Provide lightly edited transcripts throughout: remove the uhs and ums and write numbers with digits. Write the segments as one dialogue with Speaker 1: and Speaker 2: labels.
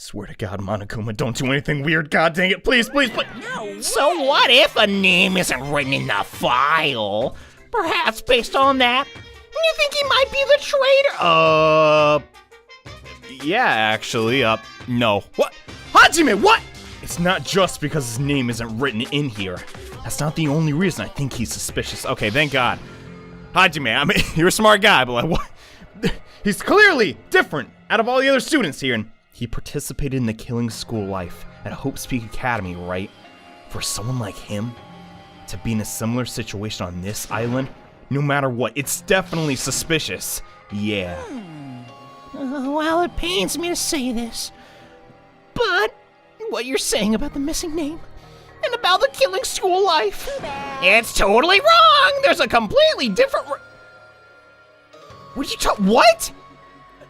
Speaker 1: Swear to God, Monokuma, don't do anything weird. God dang it, please, please, please.
Speaker 2: No. So what if a name isn't written in the file? Perhaps based on that, you think he might be the traitor?
Speaker 1: Yeah, actually, no. What? Hajime, what? It's not just because his name isn't written in here. That's not the only reason I think he's suspicious. Okay, thank God. Hajime, I mean, you're a smart guy, but like, what? He's clearly different out of all the other students here, and he participated in the killing school life at Hope Speak Academy, right? For someone like him to be in a similar situation on this island, no matter what, it's definitely suspicious. Yeah.
Speaker 2: Well, it pains me to say this, but what you're saying about the missing name and about the killing school life, it's totally wrong. There's a completely different
Speaker 1: What are you talking? What?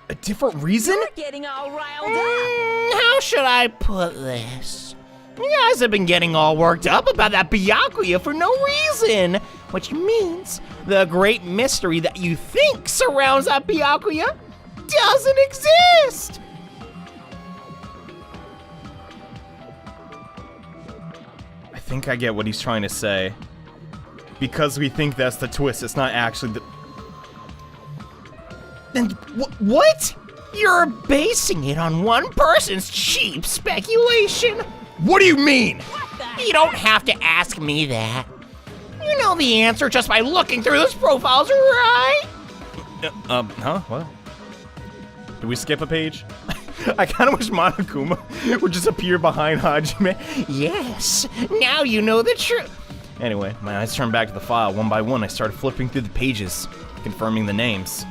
Speaker 1: A different reason?
Speaker 3: You're getting all riled up.
Speaker 2: How should I put this? You guys have been getting all worked up about that Byakuya for no reason, which means the great mystery that you think surrounds that Byakuya doesn't exist.
Speaker 1: I think I get what he's trying to say. Because we think that's the twist, it's not actually the...
Speaker 2: Then what? You're basing it on one person's cheap speculation.
Speaker 1: What do you mean?
Speaker 2: You don't have to ask me that. You know the answer just by looking through those profiles, right?
Speaker 1: Huh? What? Did we skip a page? I kind of wish Monokuma would just appear behind Hajime.
Speaker 2: Yes, now you know the truth.
Speaker 1: Anyway, my eyes turned back to the file. One by one, I started flipping through the pages, confirming the names.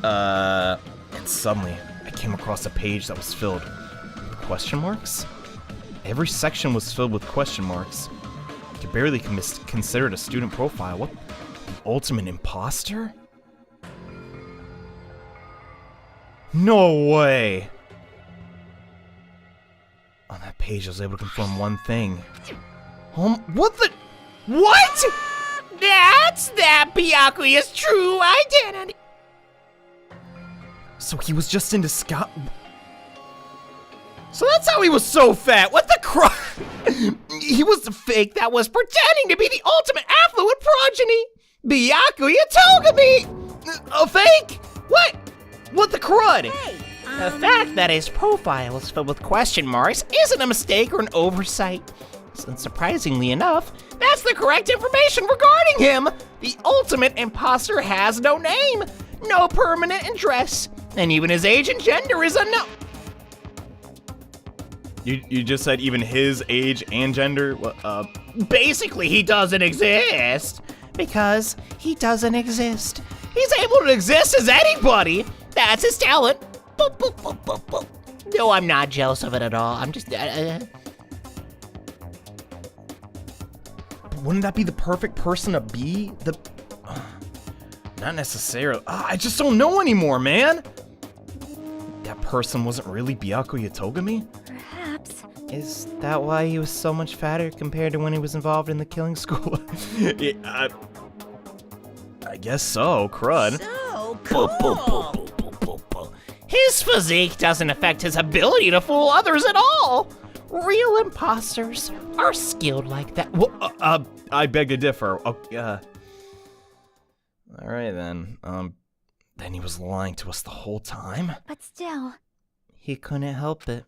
Speaker 1: And suddenly, I came across a page that was filled with question marks. Every section was filled with question marks. I could barely consider it a student profile. What? The ultimate imposter? No way! On that page, I was able to confirm one thing. What the? What?
Speaker 2: That's that Byakuya's true identity.
Speaker 1: So he was just in disguise. So that's how he was so fat. What the crap? He was the fake that was
Speaker 2: Pretending to be the ultimate affluent progeny. Byakuya Togami.
Speaker 1: A fake? What? What the crud?
Speaker 3: Hey,
Speaker 2: The fact that his profile is filled with question marks isn't a mistake or an oversight. And surprisingly enough, that's the correct information regarding him. The ultimate imposter has no name, no permanent address, and even his age and gender is unknown.
Speaker 1: You just said even his age and gender?
Speaker 2: Basically, he doesn't exist. Because he doesn't exist. He's able to exist as anybody. That's his talent. Boop, boop, boop, boop, boop. No, I'm not jealous of it at all. I'm just...
Speaker 1: Wouldn't that be the perfect person to be? Not necessarily. I just don't know anymore, man. That person wasn't really Byakuya Togami?
Speaker 3: perhaps.
Speaker 2: Is that why he was so much fatter compared to when he was involved in the killing school?
Speaker 1: Yeah, I guess so, crud.
Speaker 3: So cool.
Speaker 2: His physique doesn't affect his ability to fool others at all. Real imposters are skilled like that.
Speaker 1: Well, I beg to differ. All right then. Then he was lying to us the whole time?
Speaker 3: But still.
Speaker 2: He couldn't help it.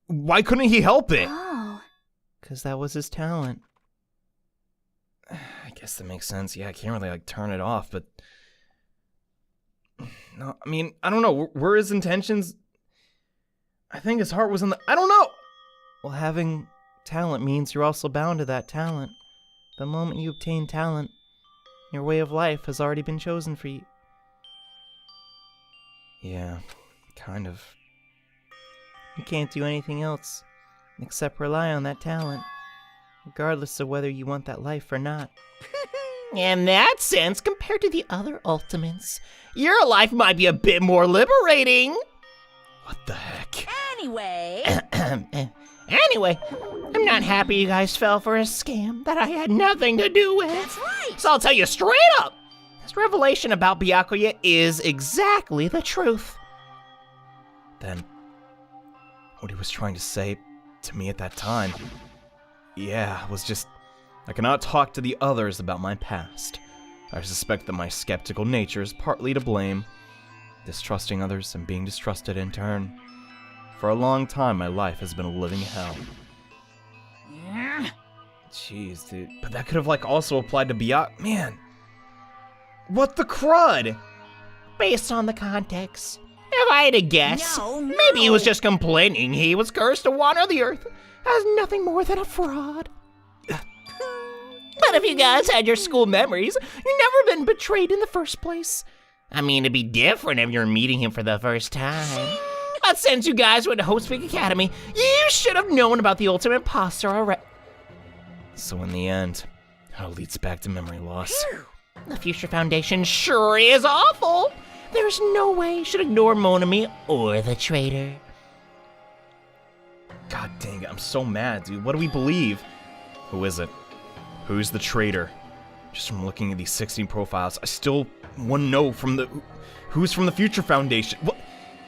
Speaker 1: Why couldn't he help it?
Speaker 3: Oh.
Speaker 2: 'Cause that was his talent.
Speaker 1: I guess that makes sense. Yeah, I can't really, turn it off, but... No, I mean, I don't know. Were his intentions... I think his heart was in the... I don't know!
Speaker 2: Well, having talent means you're also bound to that talent. The moment you obtain talent, your way of life has already been chosen for you.
Speaker 1: Yeah, kind of.
Speaker 2: You can't do anything else except rely on that talent, regardless of whether you want that life or not. In that sense, compared to the other ultimates, your life might be a bit more liberating.
Speaker 1: What the heck?
Speaker 3: Anyway.
Speaker 2: Anyway, I'm not happy you guys fell for a scam that I had nothing to do with.
Speaker 3: That's right.
Speaker 2: So I'll tell you straight up, this revelation about Byakuya is exactly the truth.
Speaker 1: Then, what he was trying to say to me at that time. Yeah, it was just, I cannot talk to the others about my past. I suspect that my skeptical nature is partly to blame, distrusting others and being distrusted in turn. For a long time, my life has been a living hell. Jeez, dude. But that could have, like, also applied to Biak. Man. What the crud?
Speaker 2: Based on the context, if I had to guess,
Speaker 3: No.
Speaker 2: maybe he was just complaining he was cursed to wander the earth as nothing more than a fraud. But if you guys had your school memories, you've never been betrayed in the first place. I mean, it'd be different if you're meeting him for the first time. But since you guys went to Hope Speak Academy, you should have known about the ultimate imposter already.
Speaker 1: So in the end, it all leads back to memory loss.
Speaker 2: The Future Foundation sure is awful. There's no way you should ignore Monami or the traitor.
Speaker 1: God dang it, I'm so mad, dude. What do we believe? Who is it? Who's the traitor? Just from looking at these 16 profiles, I still want to know from the who's from the Future Foundation. What?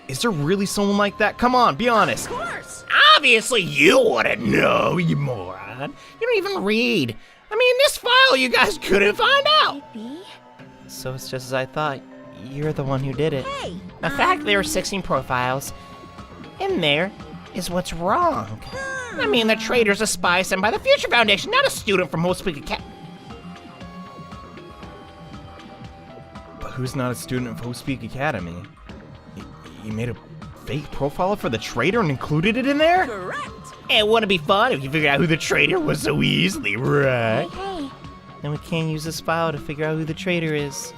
Speaker 1: Is there really someone like that? Come on, be honest.
Speaker 3: Of course.
Speaker 2: Obviously you wouldn't know, you moron. You don't even read. I mean, this file you guys couldn't find out.
Speaker 3: Maybe.
Speaker 2: So it's just as I thought. You're the one who did it.
Speaker 3: Hey.
Speaker 2: The fact there are 16 profiles in there is what's wrong. I mean, the traitor's a spy sent by the Future Foundation, not a student from Hope Speak Academy.
Speaker 1: But who's not a student of Hope Speak Academy? You made a fake profile for the traitor and included it in there?
Speaker 3: Correct.
Speaker 2: And wouldn't it be fun if you figured out who the traitor was so easily, right?
Speaker 3: Hey.
Speaker 2: Then we can't use this file to figure out who the traitor is.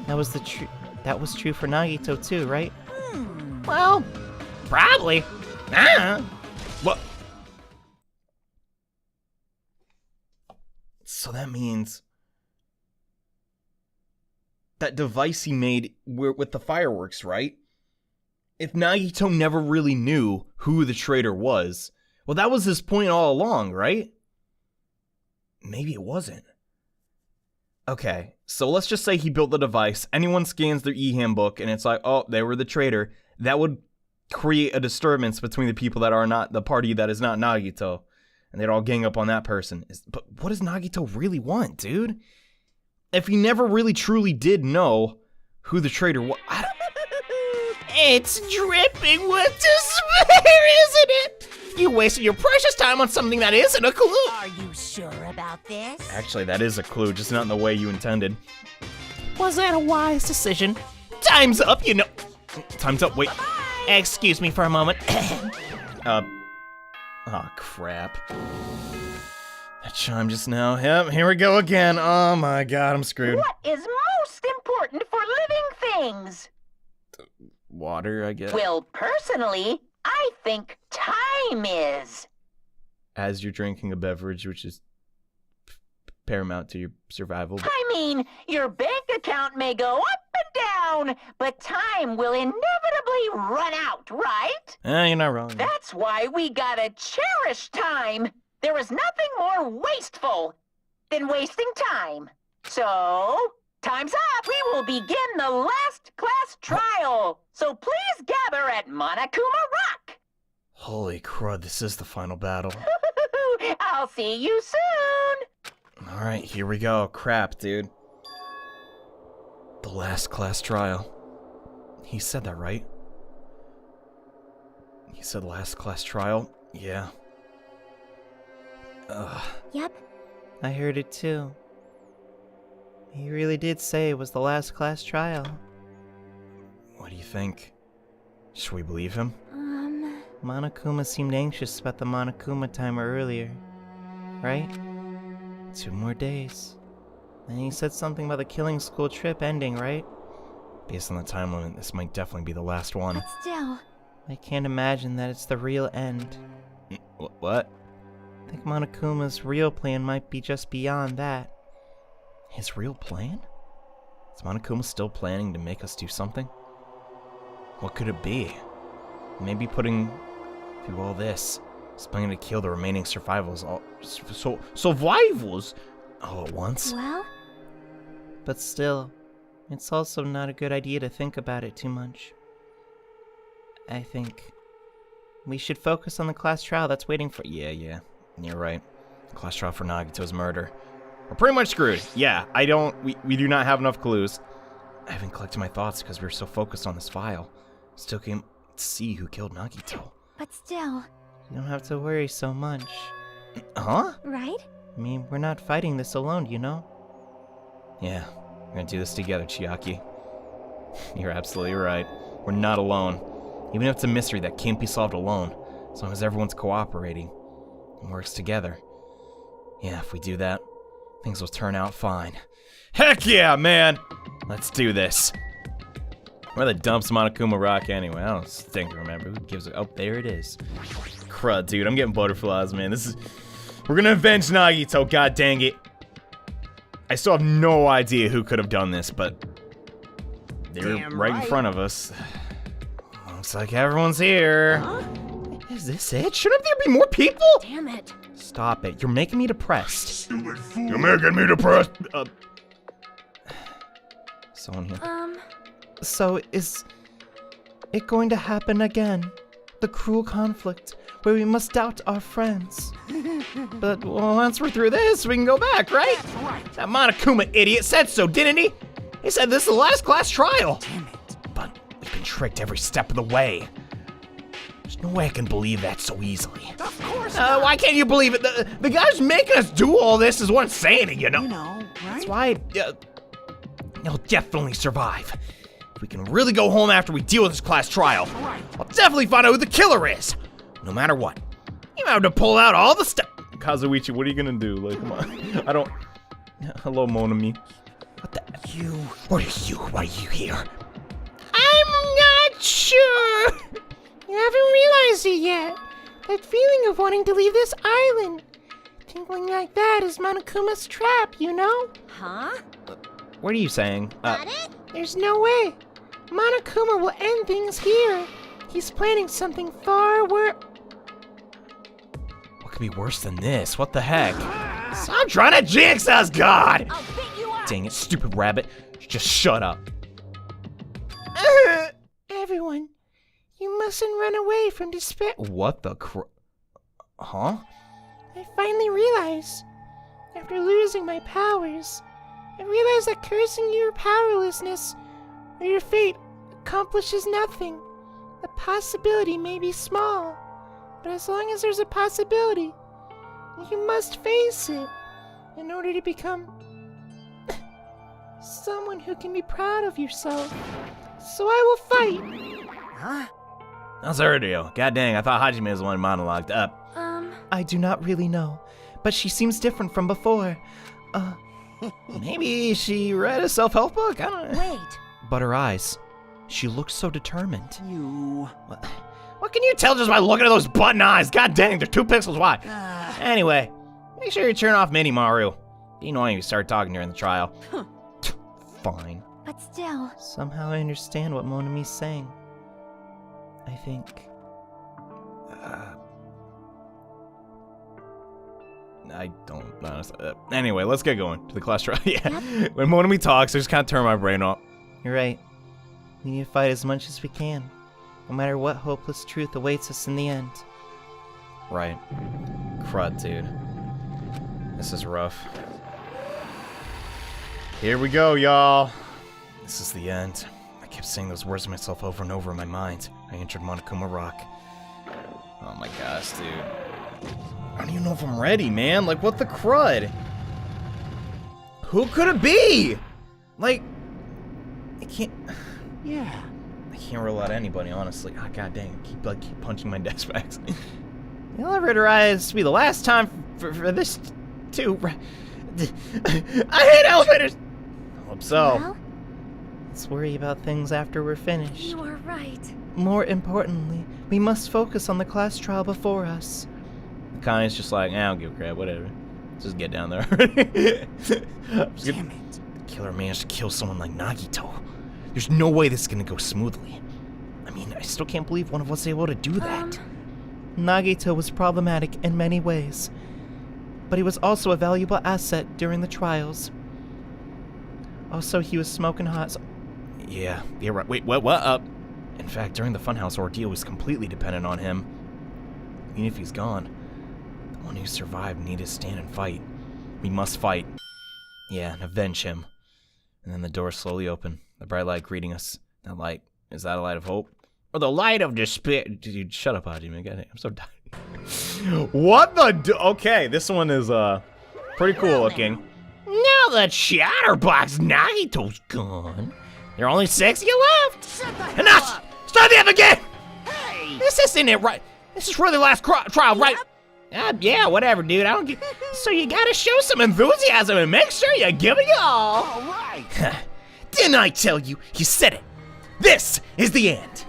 Speaker 2: That was true for Nagito too, right? Well, probably.
Speaker 1: What? So that means that device he made with the fireworks, right? If Nagito never really knew who the traitor was, well, that was his point all along, right? Maybe it wasn't. Okay, so let's just say he built the device, anyone scans their e-handbook, and it's like, oh, they were the traitor. That would create a disturbance between the people that are not the party that is not Nagito, and they'd all gang up on that person. But what does Nagito really want, dude? If he never really truly did know who the traitor was,
Speaker 2: It's dripping with despair, isn't it? You wasted your precious time on something that isn't a clue.
Speaker 3: Are you sure about this?
Speaker 1: Actually, that is a clue, just not in the way you intended.
Speaker 2: Was that a wise decision? Time's up, you know.
Speaker 1: Time's up, wait.
Speaker 2: Excuse me for a moment.
Speaker 1: Oh, crap. That chime just now. Yep, here we go again. Oh my god, I'm screwed.
Speaker 4: What is most important for living things?
Speaker 1: Water, I guess.
Speaker 4: Well, personally, I think time is.
Speaker 1: As you're drinking a beverage, which is paramount to your survival.
Speaker 4: I mean, your bank account may go up and down, but time will inevitably run out, right?
Speaker 1: You're not wrong.
Speaker 4: That's why we gotta cherish time. There is nothing more wasteful than wasting time. So, time's up. We will begin the last class trial. So please gather at Monokuma Rock.
Speaker 1: Holy crud, this is the final battle.
Speaker 4: I'll see you soon.
Speaker 1: Alright, here we go. Crap, dude. The last class trial. He said that, right? He said last class trial? Yeah.
Speaker 3: Yep.
Speaker 2: I heard it too. He really did say it was the last class trial.
Speaker 1: What do you think? Should we believe him?
Speaker 2: Monokuma seemed anxious about the Monokuma timer earlier, right? 2 more days. And he said something about the killing school trip ending, right?
Speaker 1: Based on the time limit, this might definitely be the last one.
Speaker 3: But still.
Speaker 2: I can't imagine that it's the real end.
Speaker 1: What?
Speaker 2: I think Monokuma's real plan might be just beyond that.
Speaker 1: His real plan? Is Monokuma still planning to make us do something? What could it be? Maybe putting through all this, he's planning to kill the remaining survivals all survivals all at once?
Speaker 3: Well,
Speaker 2: But still, it's also not a good idea to think about it too much. I think We should focus on the class trial that's waiting for— Yeah, you're right. Class trial for Nagito's murder.
Speaker 1: We're pretty much screwed. Yeah, we do not have enough clues.
Speaker 2: I haven't collected my thoughts because we were so focused on this file. Still can't see who killed Nagito.
Speaker 3: But still,
Speaker 2: You don't have to worry so much.
Speaker 1: Huh?
Speaker 3: right?
Speaker 2: I mean, we're not fighting this alone, you know?
Speaker 1: Yeah, we're gonna do this together, Chiaki. You're absolutely right. We're not alone. Even if it's a mystery that can't be solved alone, as long as everyone's cooperating and works together. Yeah, if we do that, things will turn out fine. Heck yeah, man! Let's do this. Where the dump's Monokuma Rock anyway? I don't think remember. Who gives it? Oh, there it is. Crud, dude. I'm getting butterflies, man. We're gonna avenge Nagito, god dang it. I still have no idea who could have done this, but they were right in front of us. Looks like everyone's here.
Speaker 3: Huh?
Speaker 1: Is this it? Shouldn't there be more people?
Speaker 3: Damn it.
Speaker 2: Stop it. You're making me depressed.
Speaker 1: You're making me depressed. Someone here.
Speaker 2: So, is it going to happen again? The cruel conflict where we must doubt our friends.
Speaker 1: But once we're through this, we can go back, right? That Monokuma idiot said so, didn't he? He said this is the last class trial. Damn it. But we've been tricked every step of the way. There's no way I can believe that so easily.
Speaker 5: Of course not.
Speaker 1: Why can't you believe it? The guy who's making us do all this is one saying it, you know?
Speaker 5: You know, right?
Speaker 1: That's why he'll definitely survive. If we can really go home after we deal with this class trial, I'll definitely find out who the killer is. No matter what. You have to pull out all the stuff. Kazuichi, what are you gonna do? Like, come on. I don't. Hello, Monami. What the? You. What are you? Why are you here?
Speaker 2: I'm not sure. You haven't realized it yet. That feeling of wanting to leave this island. Tingling like that is Monokuma's trap, you know?
Speaker 3: Huh?
Speaker 1: What are you saying?
Speaker 3: Got it?
Speaker 2: There's no way. Monokuma will end things here. He's planning something far worse.
Speaker 1: What could be worse than this? What the heck? Stop trying to jinx us, God!
Speaker 3: I'll beat you up.
Speaker 1: Dang it, stupid rabbit. Just shut up.
Speaker 2: Everyone, you mustn't run away from despair.
Speaker 1: What the Huh?
Speaker 2: I finally realized, after losing my powers, I realized that cursing your powerlessness or your fate accomplishes nothing. The possibility may be small, but as long as there's a possibility, you must face it in order to become someone who can be proud of yourself. So I will fight.
Speaker 5: Huh?
Speaker 1: How's her deal? God dang, I thought Hajime was the one monologued up.
Speaker 2: I do not really know, but she seems different from before.
Speaker 1: Maybe she read a self-help book? I don't know.
Speaker 3: Wait.
Speaker 2: But her eyes, she looks so determined.
Speaker 5: You.
Speaker 1: What can you tell just by looking at those button eyes? God dang, they're 2 pixels wide. Anyway, make sure you turn off Mini Maru. Be annoying if you start talking during the trial. Fine.
Speaker 3: But still.
Speaker 2: Somehow I understand what Monami's saying. I think.
Speaker 1: I don't honestly. Anyway, let's get going to the class trial. Yeah.
Speaker 3: Yep.
Speaker 1: When Monami talks, I just kind of turn my brain off.
Speaker 2: You're right. We need to fight as much as we can, no matter what hopeless truth awaits us in the end.
Speaker 1: Right. Crud, dude. This is rough. Here we go, y'all. This is the end. I kept saying those words to myself over and over in my mind. I entered Monokuma Rock. Oh my gosh, dude. I don't even know if I'm ready, man. Like, what the crud? Who could it be? Like, I can't...
Speaker 5: Yeah.
Speaker 1: I can't rule out anybody, honestly. Ah, god dang, I keep punching my desk backs.
Speaker 2: The elevator ride is to be the last time for this too.
Speaker 1: I hate elevators! I hope so.
Speaker 3: Well,
Speaker 2: Let's worry about things after we're finished.
Speaker 3: you are right.
Speaker 2: More importantly, we must focus on the class trial before us.
Speaker 1: Connie's just like, I don't give a crap, whatever. Just get down there.
Speaker 5: Damn it.
Speaker 1: The killer managed to kill someone like Nagito. There's no way this is gonna go smoothly. I mean, I still can't believe one of us was able to do that.
Speaker 2: Nagito was problematic in many ways, but he was also a valuable asset during the trials. Also, he was smoking hot.
Speaker 1: Yeah, you're right. Wait, what? In fact, during the Funhouse ordeal, was completely dependent on him. even if he's gone, the one who survived needed to stand and fight. We must fight. Yeah, and avenge him. And then the door slowly opened, the bright light greeting us. That light, is that a light of hope? Or the light of despair? Dude, shut up, Hajime. I'm so tired. What the okay, this one is pretty cool looking.
Speaker 2: Now that Chatterbox Nagito's gone, there are only 6 of you left.
Speaker 5: And
Speaker 2: Enough! Start the other game!
Speaker 5: Hey!
Speaker 2: This isn't it, right? This is really the last trial, right? Yeah, whatever, dude. I don't get. So you gotta show some enthusiasm and make sure you give it your all.
Speaker 5: All right.
Speaker 2: Didn't I tell you? You said it. This is the end.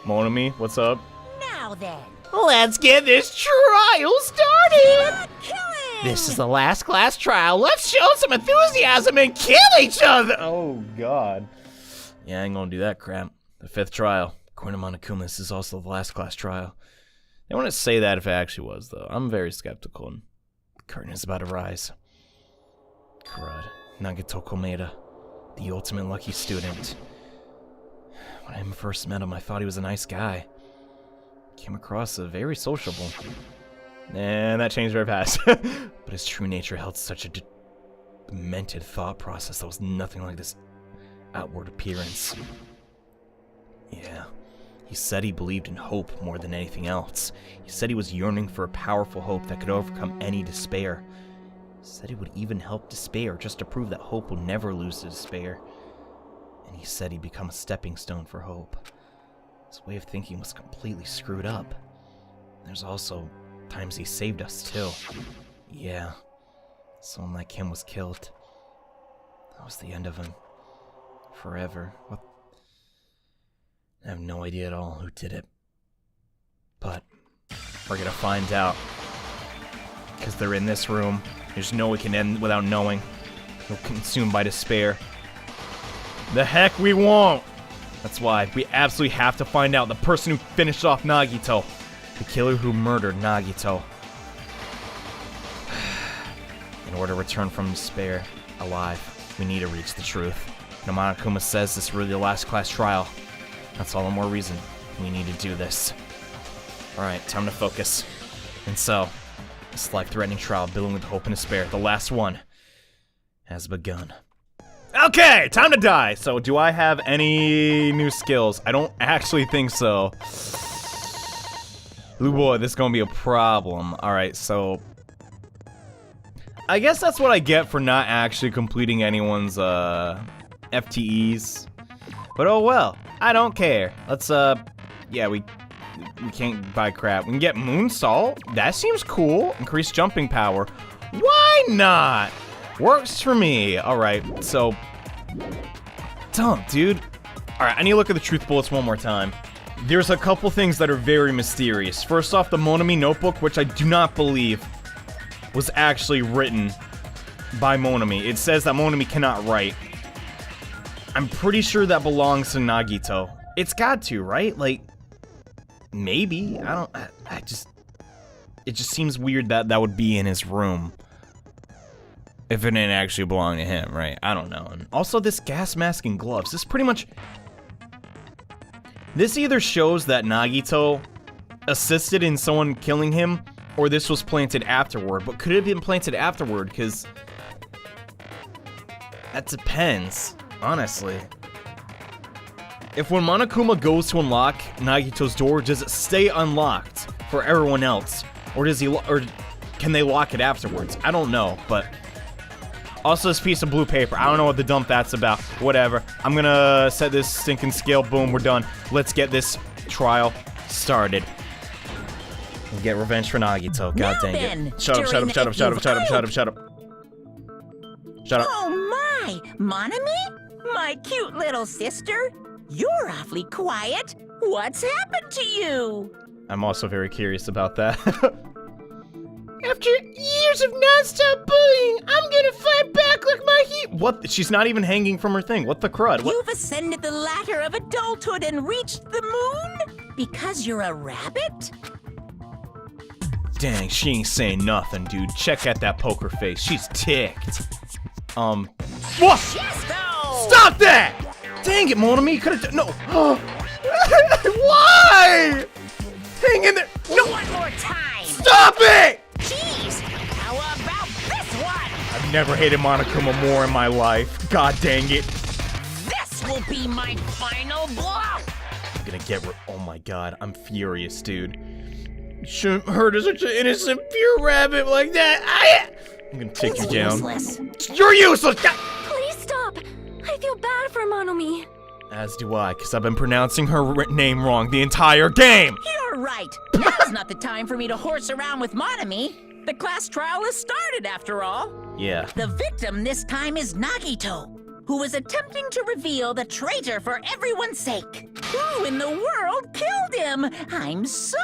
Speaker 1: Monami, what's up?
Speaker 4: Now then.
Speaker 2: Let's get this trial started.
Speaker 4: Killing!
Speaker 2: This is the last class trial. Let's show some enthusiasm and kill each other.
Speaker 1: Oh, God. Yeah, I ain't gonna do that crap. The 5th trial. According to Monokuma, this is also the last class trial. They wouldn't say that if it actually was, though. I'm very skeptical, and the curtain is about to rise. Crud. Nagito Komeda, the ultimate lucky student. When I first met him, I thought he was a nice guy. Came across as very sociable. And that changed very fast. But his true nature held such a demented thought process that was nothing like this outward appearance. Yeah. He said he believed in hope more than anything else. He said he was yearning for a powerful hope that could overcome any despair. He said he would even help despair just to prove that hope will never lose to despair. And he said he'd become a stepping stone for hope. His way of thinking was completely screwed up. There's also times he saved us too. Yeah. Someone like him was killed. That was the end of him. Forever. What? I have no idea at all who did it. But we're gonna find out. Because they're in this room. There's no way it can end without knowing. We're consumed by despair. The heck we won't! That's why we absolutely have to find out the person who finished off Nagito. The killer who murdered Nagito. In order to return from despair alive, we need to reach the truth. No Monokuma says this is really the last class trial. That's all the more reason we need to do this. Alright, time to focus. And so, this life-threatening trial, building with hope and despair, the last one, has begun. Okay, time to die! So, do I have any new skills? I don't actually think so. Ooh boy, this is gonna be a problem. Alright, so... I guess that's what I get for not actually completing anyone's, FTEs. But oh well, I don't care. Let's, yeah, we can't buy crap. We can get Moonsault. That seems cool. Increased jumping power. Why not? Works for me. Alright, so... Dumb, dude. Alright, I need to look at the truth bullets one more time. There's a couple things that are very mysterious. First off, the Monami notebook, which I do not believe was actually written by Monami. It says that Monami cannot write. I'm pretty sure that belongs to Nagito. It's got to, right? Like, maybe. It just seems weird that that would be in his room. If it didn't actually belong to him, right? I don't know. And also, this gas mask and gloves. This pretty much... This either shows that Nagito assisted in someone killing him, or this was planted afterward. But could it have been planted afterward? Because... that depends. Honestly. If when Monokuma goes to unlock Nagito's door, does it stay unlocked for everyone else? Or does he or can they lock it afterwards? I don't know, but also this piece of blue paper. I don't know what the dump that's about. Whatever. I'm gonna set this stinking scale. Boom, we're done. Let's get this trial started. And get revenge for Nagito. God dang it. Shut up, shut up, shut up, shut up, shut up, shut up, shut up. Shut up.
Speaker 4: Oh my! Monami? My cute little sister? You're awfully quiet. What's happened to you?
Speaker 1: I'm also very curious about that.
Speaker 2: After years of non-stop bullying, I'm gonna fight back like my heat.
Speaker 1: What? She's not even hanging from her thing. What the crud? What?
Speaker 4: You've ascended the ladder of adulthood and reached the moon? Because you're a rabbit?
Speaker 1: Dang, she ain't saying nothing, dude. Check out that poker face. She's ticked. What?
Speaker 4: Yes, no!
Speaker 1: Stop that! Dang it, Monami, you could've done. No. Why? Hanging never hated Monokuma more in my life. God dang it.
Speaker 4: This will be my final blow!
Speaker 1: I'm gonna get oh my god, I'm furious, dude. You shouldn't hurt such an innocent pure rabbit like that. I'm gonna take you down.
Speaker 4: Useless.
Speaker 1: You're useless!
Speaker 3: Please stop. I feel bad for Monomi.
Speaker 1: As do I, because I've been pronouncing her name wrong the entire game!
Speaker 4: You're right. Now's not the time for me to horse around with Monomi. The class trial has started, after all.
Speaker 1: Yeah.
Speaker 4: The victim this time is Nagito, who is attempting to reveal the traitor for everyone's sake. Who in the world killed him? I'm so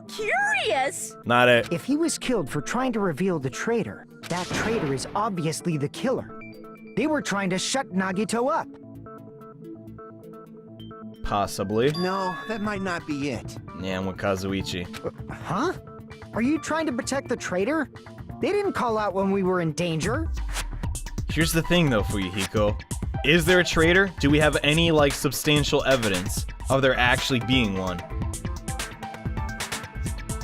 Speaker 4: curious.
Speaker 1: Not it.
Speaker 6: If he was killed for trying to reveal the traitor, that traitor is obviously the killer. They were trying to shut Nagito up.
Speaker 1: Possibly.
Speaker 5: No, that might not be it.
Speaker 1: Yeah, I'm with Kazuichi.
Speaker 6: Huh? Are you trying to protect the traitor? They didn't call out when we were in danger.
Speaker 1: Here's the thing though, Fuyuhiko. Is there a traitor? Do we have any, like, substantial evidence of there actually being one?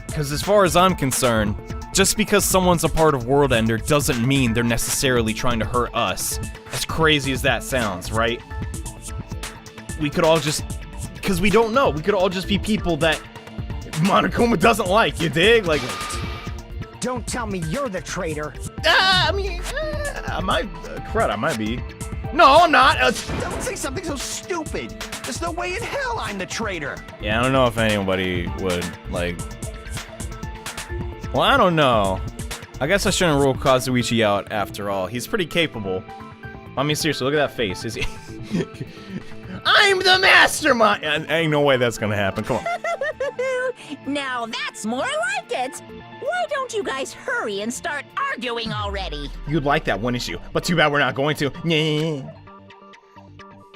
Speaker 1: Because as far as I'm concerned, just because someone's a part of World Ender doesn't mean they're necessarily trying to hurt us. As crazy as that sounds, right? We could all just... Because we don't know. We could all just be people that Monokuma doesn't like, you dig? Like...
Speaker 6: Don't tell me you're the traitor.
Speaker 1: I mean... I might... crud, I might be. No, I'm not!
Speaker 5: Don't say something so stupid. There's no way in hell I'm the traitor.
Speaker 1: Yeah, I don't know if anybody would, like... Well, I don't know. I guess I shouldn't rule Kazuichi out after all. He's pretty capable. I mean, seriously, look at that face. Is he... I'm the mastermind! Ain't no way that's gonna happen. Come on.
Speaker 4: Now that's more like it. Why don't you guys hurry and start arguing already?
Speaker 1: You'd like that, wouldn't you? But too bad we're not going to.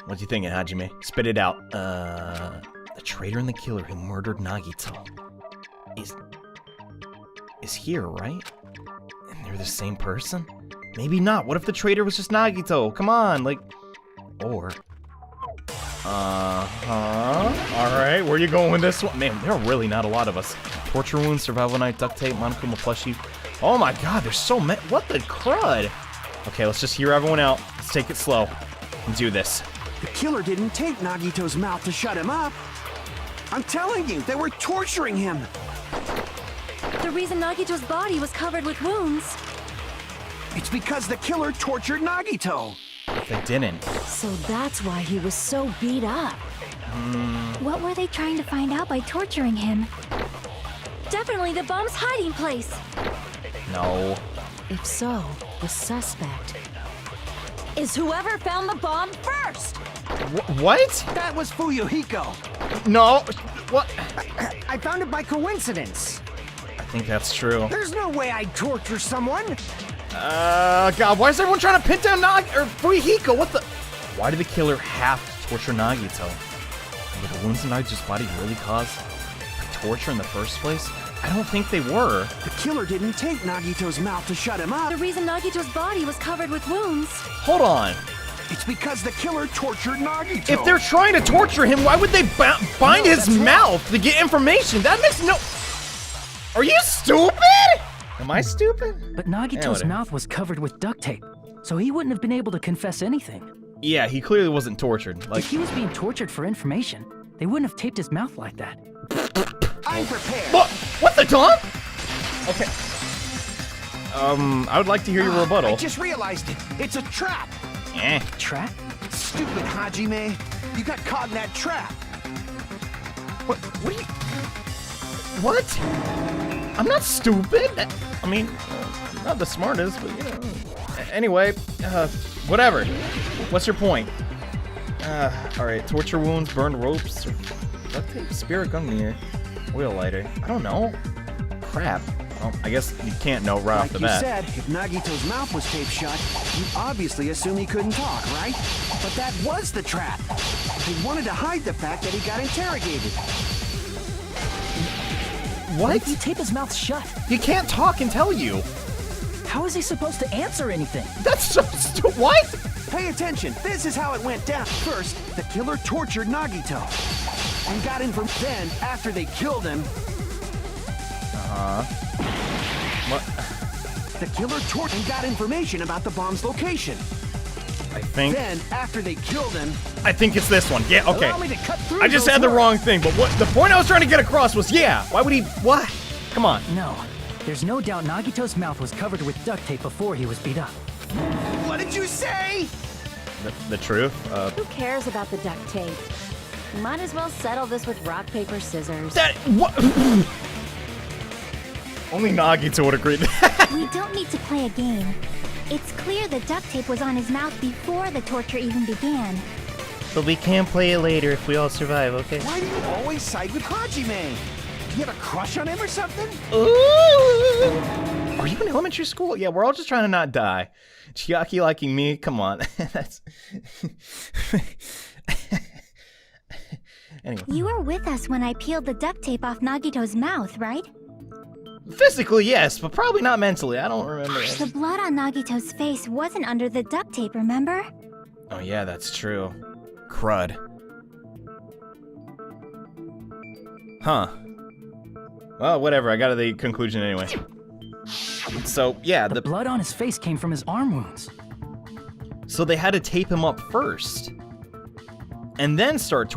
Speaker 1: What you thinking, Hajime? Spit it out. The traitor and the killer who murdered Nagito is here, right? And they're the same person? Maybe not. What if the traitor was just Nagito? Come on, like... Or... Alright, where you going with this one? Man, there are really not a lot of us. Torture wounds, survival night, duct tape, Monokuma plushie. Oh my god, there's so many. What the crud? Okay, let's just hear everyone out. Let's take it slow and do this.
Speaker 5: The killer didn't tape Nagito's mouth to shut him up. I'm telling you, they were torturing him.
Speaker 3: The reason Nagito's body was covered with wounds.
Speaker 5: It's because the killer tortured Nagito.
Speaker 1: They didn't.
Speaker 3: So that's why he was so beat up. What were they trying to find out by torturing him? Definitely the bomb's hiding place.
Speaker 1: No.
Speaker 3: If so, the suspect is whoever found the bomb first.
Speaker 1: What?
Speaker 5: That was Fuyuhiko.
Speaker 1: No. What?
Speaker 6: I found it by coincidence.
Speaker 1: I think that's true.
Speaker 6: There's no way I'd torture someone.
Speaker 1: God, why is everyone trying to pin down Fuyuhiko? What the? Why did the killer have to torture Nagito? Were the wounds in Nagito's body really caused by torture in the first place? I don't think they were.
Speaker 5: The killer didn't tape Nagito's mouth to shut him up.
Speaker 3: The reason Nagito's body was covered with wounds.
Speaker 1: Hold on.
Speaker 5: It's because the killer tortured Nagito.
Speaker 1: If they're trying to torture him, why would they bind his mouth to get information? That makes no... Are you stupid? Am I stupid?
Speaker 7: But Nagito's mouth was covered with duct tape, so he wouldn't have been able to confess anything.
Speaker 1: Yeah, he clearly wasn't tortured. Like,
Speaker 7: If he was being tortured for information, they wouldn't have taped his mouth like that.
Speaker 5: I'm prepared.
Speaker 1: what the dump? Okay. I would like to hear your rebuttal.
Speaker 5: I just realized it. It's a trap.
Speaker 7: Trap?
Speaker 5: Stupid Hajime. You got caught in that trap.
Speaker 1: What are you... What? I'm not stupid. I mean, not the smartest, but you know. Anyway, whatever. What's your point? Alright, torture wounds, burned ropes, or duct tape, spirit gungnir, oil lighter. I don't know. Crap. Well, I guess you can't know right off the bat.
Speaker 5: Like you said, if Nagito's mouth was taped shut, you obviously assume he couldn't talk, right? But that was the trap. They wanted to hide the fact that he got interrogated.
Speaker 1: What?
Speaker 7: If you tape his mouth shut,
Speaker 1: He can't talk and tell you.
Speaker 7: how is he supposed to answer anything?
Speaker 1: That's so stupid. What?
Speaker 5: Pay attention. This is how it went down. First, the killer tortured Nagito. And got in from then, after they killed him.
Speaker 1: What?
Speaker 5: The killer tortured and got information about the bomb's location.
Speaker 1: I think.
Speaker 5: Then, after they killed him,
Speaker 1: I think it's this one. Yeah, okay.
Speaker 5: allow me to cut through
Speaker 1: I just
Speaker 5: those
Speaker 1: had the
Speaker 5: words.
Speaker 1: wrong thing, but what the point I was trying to get across was, yeah, why would he, what? Come on.
Speaker 7: No, there's no doubt Nagito's mouth was covered with duct tape before he was beat up.
Speaker 5: What did you say?
Speaker 1: The truth?
Speaker 3: Who cares about the duct tape? Might as well settle this with rock, paper, scissors.
Speaker 1: That, what? Only Nagito would agree.
Speaker 3: We don't need to play a game. It's clear the duct tape was on his mouth before the torture even began.
Speaker 2: But we can play it later if we all survive, okay?
Speaker 5: Why do you always side with Hajime? Do you have a crush on him or something?
Speaker 1: Ooh. Are you in elementary school? Yeah, we're all just trying to not die. Chiaki liking me? Come on. That's... Anyway.
Speaker 3: You were with us when I peeled the duct tape off Nagito's mouth, right?
Speaker 1: Physically, yes, but probably not mentally. I don't remember.
Speaker 3: The blood on Nagito's face wasn't under the duct tape, remember?
Speaker 1: Oh yeah, that's true. Crud. Huh. Well, whatever. I got to the conclusion anyway. So, yeah,
Speaker 7: The blood on his face came from his arm wounds.
Speaker 1: so they had to tape him up first. And then start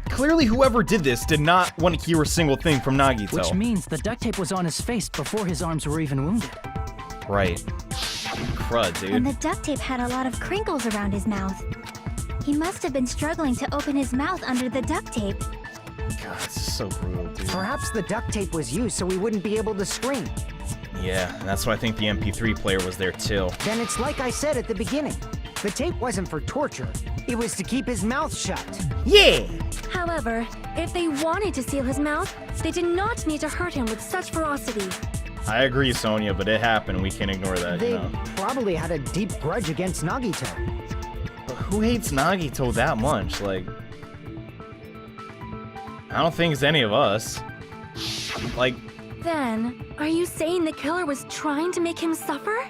Speaker 1: clearly whoever did this did not want to hear a single thing from Nagito.
Speaker 7: Which means the duct tape was on his face before his arms were even wounded.
Speaker 1: Right. Crud, dude.
Speaker 3: And the duct tape had a lot of crinkles around his mouth. He must have been struggling to open his mouth under the duct tape.
Speaker 1: God, this is so brutal, dude.
Speaker 6: Perhaps the duct tape was used so he wouldn't be able to scream.
Speaker 1: Yeah, and that's why I think the MP3 player was there too.
Speaker 6: Then it's like I said at the beginning. The tape wasn't for torture. It was to keep his mouth shut.
Speaker 1: Yeah!
Speaker 3: However, if they wanted to seal his mouth, they did not need to hurt him with such ferocity.
Speaker 1: I agree, Sonia, but it happened. We can't ignore that,
Speaker 6: They
Speaker 1: you know.
Speaker 6: probably had a deep grudge against Nagito.
Speaker 1: But who hates Nagito that much? Like, I don't think it's any of us. Like,
Speaker 3: Then, are you saying the killer was trying to make him suffer?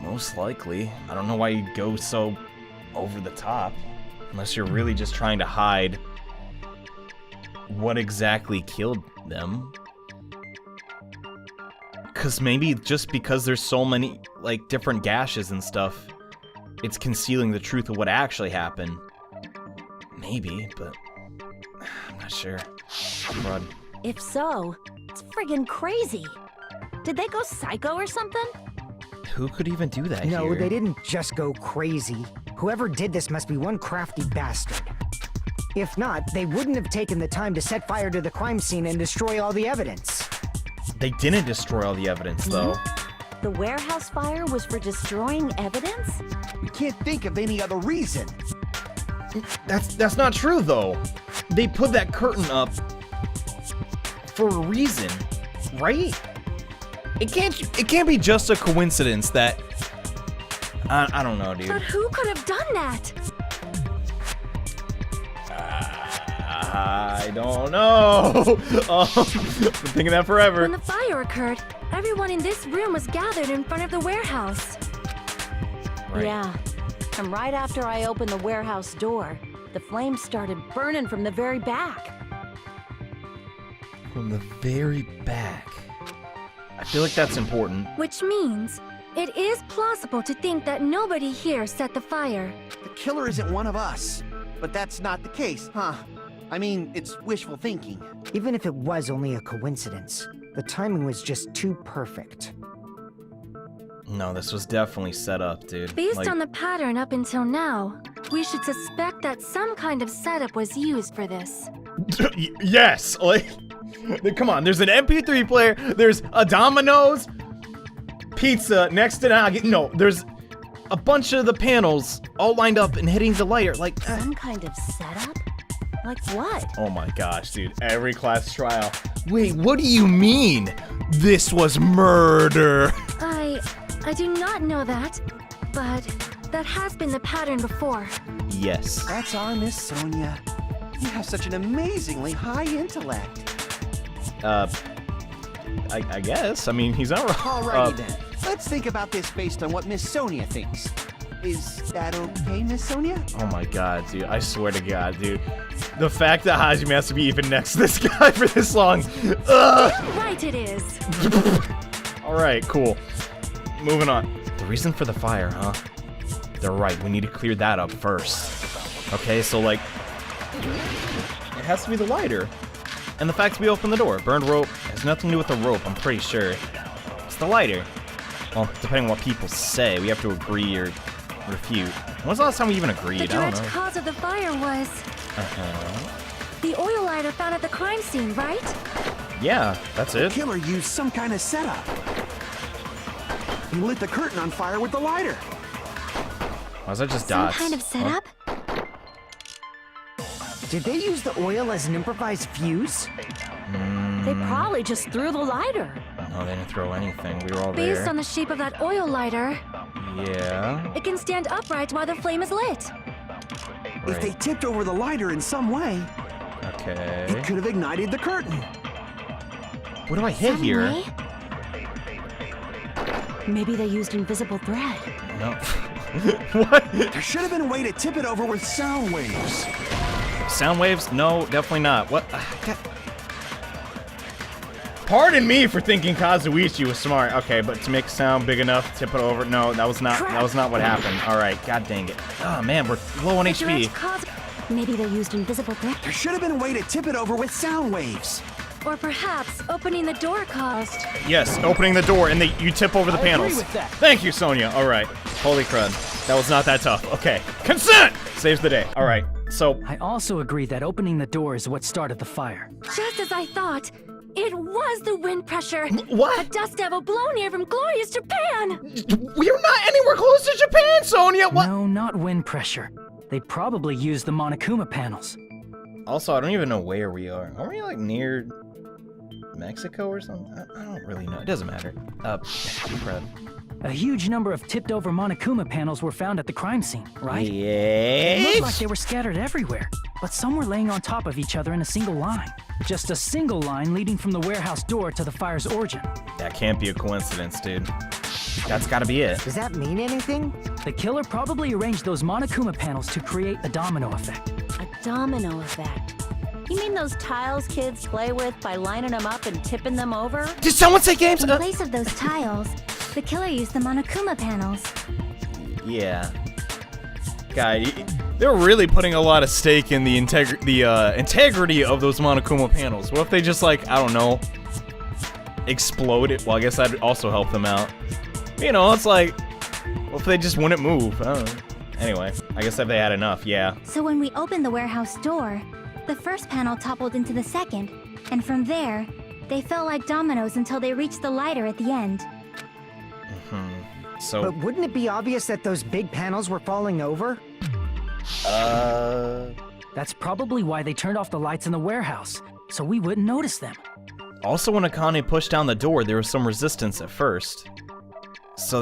Speaker 1: most likely. I don't know why you'd go so over the top. Unless you're really just trying to hide what exactly killed them. Cause maybe just because there's so many, like, different gashes and stuff, it's concealing the truth of what actually happened. Maybe, but I'm not sure. Crud.
Speaker 3: If so, it's friggin' crazy. Did they go psycho or something?
Speaker 1: Who could even do that
Speaker 6: No,
Speaker 1: here?
Speaker 6: they didn't just go crazy. Whoever did this must be one crafty bastard. If not, they wouldn't have taken the time to set fire to the crime scene and destroy all the evidence.
Speaker 1: They didn't destroy all the evidence, though.
Speaker 3: The warehouse fire was for destroying evidence?
Speaker 5: We can't think of any other reason.
Speaker 1: That's not true, though. They put that curtain up for a reason, right? It can't be just a coincidence that I don't know, dude.
Speaker 3: But who could have done that?
Speaker 1: I don't know. Been thinking that forever.
Speaker 3: When the fire occurred, everyone in this room was gathered in front of the warehouse.
Speaker 1: Right.
Speaker 8: Yeah, and right after I opened the warehouse door, the flames started burning from the very back.
Speaker 1: From the very back. I feel like that's important.
Speaker 3: Which means it is plausible to think that nobody here set the fire.
Speaker 5: The killer isn't one of us. But that's not the case, huh? I mean, it's wishful thinking.
Speaker 6: Even if it was only a coincidence, the timing was just too perfect.
Speaker 1: No, this was definitely set up, dude.
Speaker 3: Based on the pattern up until now, we should suspect that some kind of setup was used for this.
Speaker 1: Yes, like, come on. There's an MP3 player. There's a Domino's pizza next to Nagi. No, there's a bunch of the panels all lined up and hitting the lighter. Like,
Speaker 8: Some kind of setup? Like what?
Speaker 1: oh my gosh, dude. Every class trial. Wait, what do you mean? This was murder.
Speaker 3: I do not know that, but that has been the pattern before.
Speaker 1: Yes.
Speaker 5: That's our Miss Sonia. You have such an amazingly high intellect.
Speaker 1: I guess. I mean, he's not wrong.
Speaker 5: Alrighty then. Let's think about this based on what Miss Sonia thinks. Is that okay, Miss Sonia?
Speaker 1: Oh my god, dude. I swear to god, dude. The fact that Hajime has to be even next to this guy for this long. Ugh.
Speaker 3: Right it is.
Speaker 1: Alright, cool. Moving on. The reason for the fire, huh? They're right, we need to clear that up first. Okay, so like, it has to be the lighter. And the fact we opened the door. Burned rope has nothing to do with the rope, I'm pretty sure. It's the lighter. Well, depending on what people say, we have to agree or refute. When's the last time we even agreed?
Speaker 3: The
Speaker 1: I don't
Speaker 3: direct
Speaker 1: know.
Speaker 3: cause of the fire was the oil lighter found at the crime scene, right?
Speaker 1: Yeah, that's
Speaker 5: The
Speaker 1: it.
Speaker 5: killer used some kind of setup. He lit the curtain on fire with the lighter.
Speaker 1: Why is that just
Speaker 3: Some
Speaker 1: dots?
Speaker 3: kind of setup?
Speaker 6: Did they use the oil as an improvised fuse?
Speaker 8: They probably just threw the lighter.
Speaker 1: No, they didn't throw anything. We were all
Speaker 3: Based
Speaker 1: there.
Speaker 3: on the shape of that oil lighter,
Speaker 1: Yeah.
Speaker 3: it can stand upright while the flame is lit.
Speaker 5: If they tipped over the lighter in some way,
Speaker 1: Okay.
Speaker 5: it could have ignited the curtain.
Speaker 1: What do I hit
Speaker 3: Some
Speaker 1: here?
Speaker 3: way?
Speaker 8: Maybe they used invisible thread.
Speaker 1: No. What?
Speaker 5: There should have been a way to tip it over with sound waves.
Speaker 1: Sound waves? No, definitely not. What? Pardon me for thinking Kazuichi was smart. Okay, but to make a sound big enough, tip it over. No, that was not what happened. All right, god dang it. Oh man, we're low on
Speaker 3: The
Speaker 1: HP.
Speaker 3: direct cause,
Speaker 8: Maybe they used invisible thread.
Speaker 5: There should have been a way to tip it over with sound waves.
Speaker 3: or perhaps opening the door caused.
Speaker 1: Yes, opening the door and you tip over the
Speaker 7: I agree
Speaker 1: panels.
Speaker 7: with that.
Speaker 1: Thank you, Sonia. All right. Holy crud. That was not that tough. Okay. Consent! Saves the day. All right. So,
Speaker 7: I also agree that opening the door is what started the fire.
Speaker 3: Just as I thought, it was the wind pressure.
Speaker 1: what?
Speaker 3: A dust devil blown here from glorious Japan.
Speaker 1: We're not anywhere close to Japan, Sonia. What?
Speaker 7: No, not wind pressure. They probably used the Monokuma panels.
Speaker 1: Also, I don't even know where we are. Are we like near Mexico or something? I don't really know. It doesn't matter. Crud.
Speaker 7: A huge number of tipped-over Monokuma panels were found at the crime scene, right? It
Speaker 1: Yes.
Speaker 7: looked like they were scattered everywhere, but some were laying on top of each other in a single line. Just a single line leading from the warehouse door to the fire's origin.
Speaker 1: That can't be a coincidence, dude. That's gotta be it.
Speaker 6: Does that mean anything?
Speaker 7: The killer probably arranged those Monokuma panels to create a domino effect.
Speaker 8: A domino effect. You mean those tiles kids play with by lining them up and tipping them over?
Speaker 1: Did someone say games?
Speaker 3: In place of those tiles, the killer used the Monokuma panels.
Speaker 1: Yeah. Guy, they're really putting a lot of stake in the integrity of those Monokuma panels. What if they just, like, I don't know, explode it? Well, I guess that'd also help them out. You know, it's like, what if they just wouldn't move? I don't know. Anyway, I guess if they had enough, yeah.
Speaker 3: So when we opened the warehouse door, the first panel toppled into the second, and from there, they fell like dominoes until they reached the lighter at the end.
Speaker 1: So,
Speaker 6: But wouldn't it be obvious that those big panels were falling over?
Speaker 7: That's probably why they turned off the lights in the warehouse, so we wouldn't notice them.
Speaker 1: also when Akane pushed down the door, there was some resistance at first. So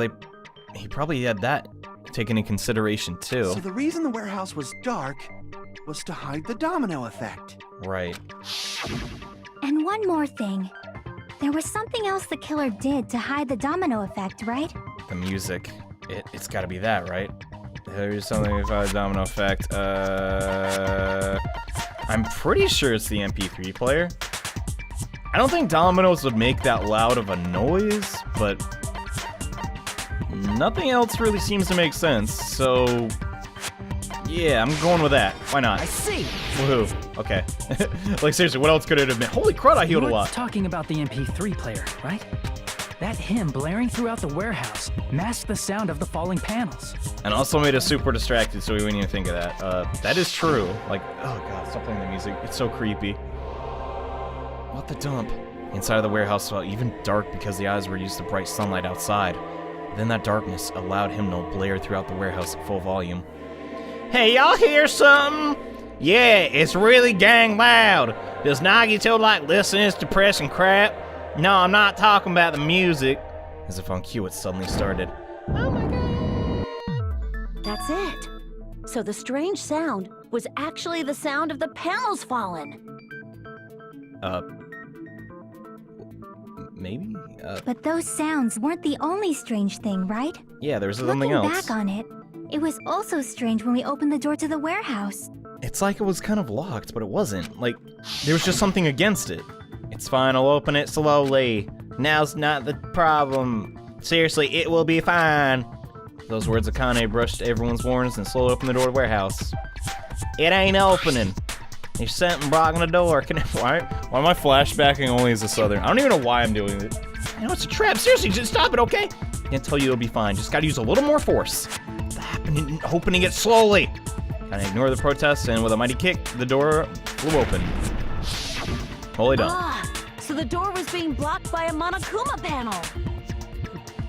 Speaker 1: he probably had that taken in consideration too.
Speaker 5: So the reason the warehouse was dark was to hide the domino effect.
Speaker 1: Right.
Speaker 3: And one more thing. There was something else the killer did to hide the domino effect, right?
Speaker 1: The music. It's gotta be that, right? There's something about the domino effect. I'm pretty sure it's the MP3 player. I don't think dominoes would make that loud of a noise, but nothing else really seems to make sense, so yeah, I'm going with that. Why not?
Speaker 6: I see.
Speaker 1: Woohoo. Okay. Like seriously, what else could it have been? Holy crud, I healed a
Speaker 7: You're
Speaker 1: lot.
Speaker 7: talking about the MP3 player, right? That hymn blaring throughout the warehouse masked the sound of the falling panels.
Speaker 1: And also made us super distracted, so we wouldn't even think of that. That is true. Like, oh god, stop playing the music. It's so creepy. What the dump? Inside of the warehouse felt even dark because the eyes were used to bright sunlight outside. Then that darkness allowed him to blare throughout the warehouse at full volume. Hey, y'all hear something? Yeah, it's really gang loud. Does Nagito like listening to depressing crap? No, I'm not talking about the music. As if on cue, it suddenly started. Oh my god.
Speaker 8: That's it. So the strange sound was actually the sound of the panels falling.
Speaker 1: Maybe?
Speaker 3: But those sounds weren't the only strange thing, right?
Speaker 1: Yeah, there's something
Speaker 3: Looking
Speaker 1: else.
Speaker 3: back on it, it was also strange when we opened the door to the warehouse.
Speaker 1: It's like it was kind of locked, but it wasn't. Like, there was just something against it. It's fine, I'll open it slowly. Now's not the problem. Seriously, it will be fine. Those words Akane brushed everyone's warnings and slowly opened the door to the warehouse. It ain't opening. He's sent and blocking the door. Why am I flashbacking only as a southern? I don't even know why I'm doing it. You know, it's a trap. Seriously, just stop it, okay? I can't tell you it'll be fine. Just gotta use a little more force. Opening it slowly. Kind of ignore the protests, and with a mighty kick, the door flew open. Holy done.
Speaker 8: So the door was being blocked by a Monokuma panel.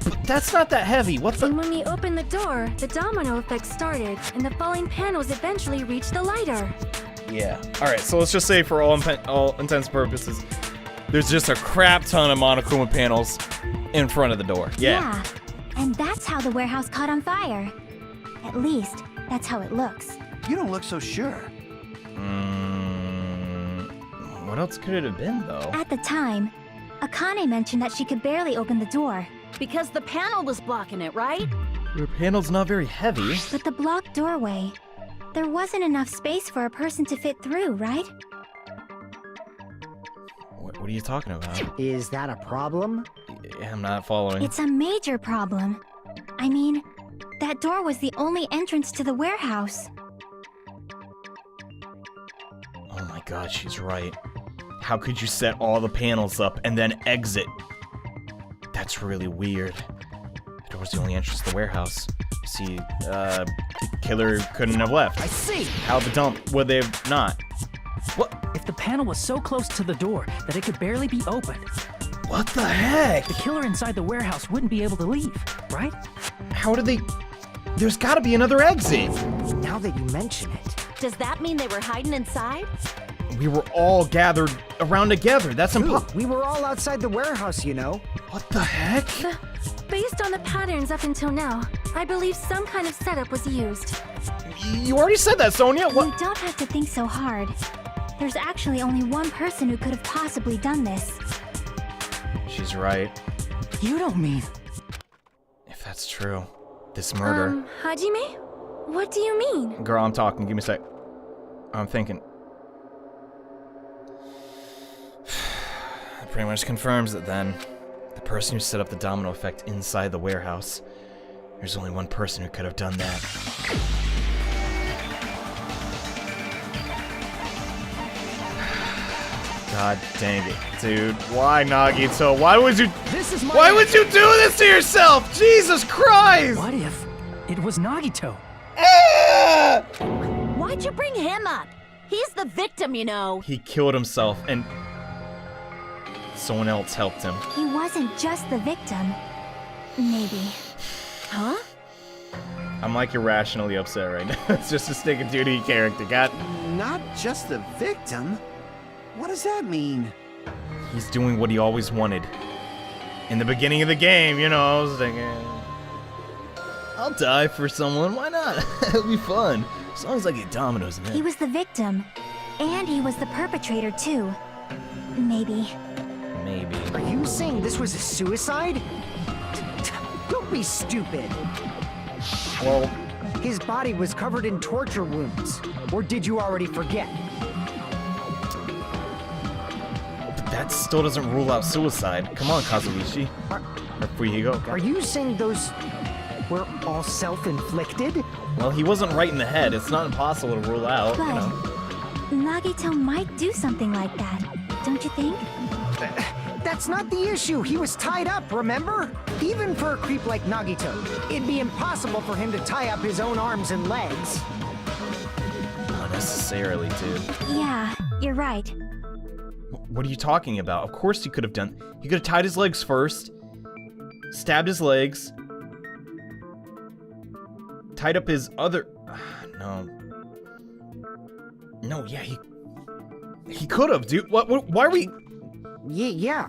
Speaker 1: But that's not that heavy. What the?
Speaker 3: And when he opened the door, the domino effect started, and the falling panels eventually reached the lighter.
Speaker 1: Yeah. All right. So let's just say, for all intents and purposes, there's just a crap ton of Monokuma panels in front of the door. Yeah.
Speaker 3: And that's how the warehouse caught on fire. At least, that's how it looks.
Speaker 5: You don't look so sure.
Speaker 1: What else could it have been, though?
Speaker 3: At the time, Akane mentioned that she could barely open the door.
Speaker 8: Because the panel was blocking it, right?
Speaker 1: Your panel's not very heavy.
Speaker 3: But the blocked doorway, there wasn't enough space for a person to fit through, right?
Speaker 1: What are you talking about?
Speaker 6: Is that a problem?
Speaker 1: Yeah, I'm not following.
Speaker 3: It's a major problem. I mean, that door was the only entrance to the warehouse.
Speaker 1: Oh my god, she's right. How could you set all the panels up and then exit? That's really weird. The door was the only entrance to the warehouse. See, the killer couldn't have left.
Speaker 7: I see.
Speaker 1: How the dump would they have not? What?
Speaker 7: If the panel was so close to the door that it could barely be opened,
Speaker 1: What the heck?
Speaker 7: the killer inside the warehouse wouldn't be able to leave, right?
Speaker 1: How did they... There's gotta be another exit.
Speaker 6: Now that you mention it.
Speaker 8: Does that mean they were hiding inside?
Speaker 1: We were all gathered around together. That's impossible.
Speaker 6: We were all outside the warehouse, you know.
Speaker 1: What the heck?
Speaker 3: Based on the patterns up until now, I believe some kind of setup was used.
Speaker 1: You already said that, Sonia.
Speaker 3: You
Speaker 1: What?
Speaker 3: don't have to think so hard. There's actually only one person who could have possibly done this.
Speaker 1: She's right.
Speaker 7: You don't mean...
Speaker 1: If that's true, this murder...
Speaker 3: Hajime? What do you mean?
Speaker 1: Girl, I'm talking. Give me a sec. I'm thinking. That pretty much confirms it then. The person who set up the domino effect inside the warehouse. There's only one person who could have done that. God dang it, dude. Why, Nagito? Why would you...
Speaker 7: This is my...
Speaker 1: Why would you do this to yourself? Jesus Christ!
Speaker 7: What if it was Nagito?
Speaker 8: Why'd you bring him up? He's the victim, you know.
Speaker 1: He killed himself and someone else helped him.
Speaker 3: He wasn't just the victim. Maybe.
Speaker 8: Huh?
Speaker 1: I'm like irrationally upset right now. It's just a stick of duty character. God,
Speaker 5: Not just the victim? What does that mean?
Speaker 1: he's doing what he always wanted. In the beginning of the game, you know, I was thinking, I'll die for someone. Why not? It'll be fun. As long as I get dominoes in
Speaker 3: He
Speaker 1: it.
Speaker 3: was the victim. And he was the perpetrator, too. Maybe.
Speaker 1: Maybe.
Speaker 6: Are you saying this was a suicide? Don't be stupid.
Speaker 1: Well,
Speaker 6: His body was covered in torture wounds. Or did you already forget?
Speaker 1: but that still doesn't rule out suicide. Come on, Kazuichi. Or Fuihigo.
Speaker 6: Are you saying those were all self-inflicted?
Speaker 1: Well, he wasn't right in the head. It's not impossible to rule out,
Speaker 3: But
Speaker 1: you know.
Speaker 3: Nagito might do something like that, don't you think?
Speaker 6: That's not the issue. He was tied up, remember? Even for a creep like Nagito, it'd be impossible for him to tie up his own arms and legs.
Speaker 1: Not necessarily, dude.
Speaker 3: Yeah, you're right.
Speaker 1: What are you talking about? Of course he could have done... He could have tied his legs first, stabbed his legs, tied up his other... No. No, yeah, he could have, dude. What, why are we...
Speaker 6: Yeah,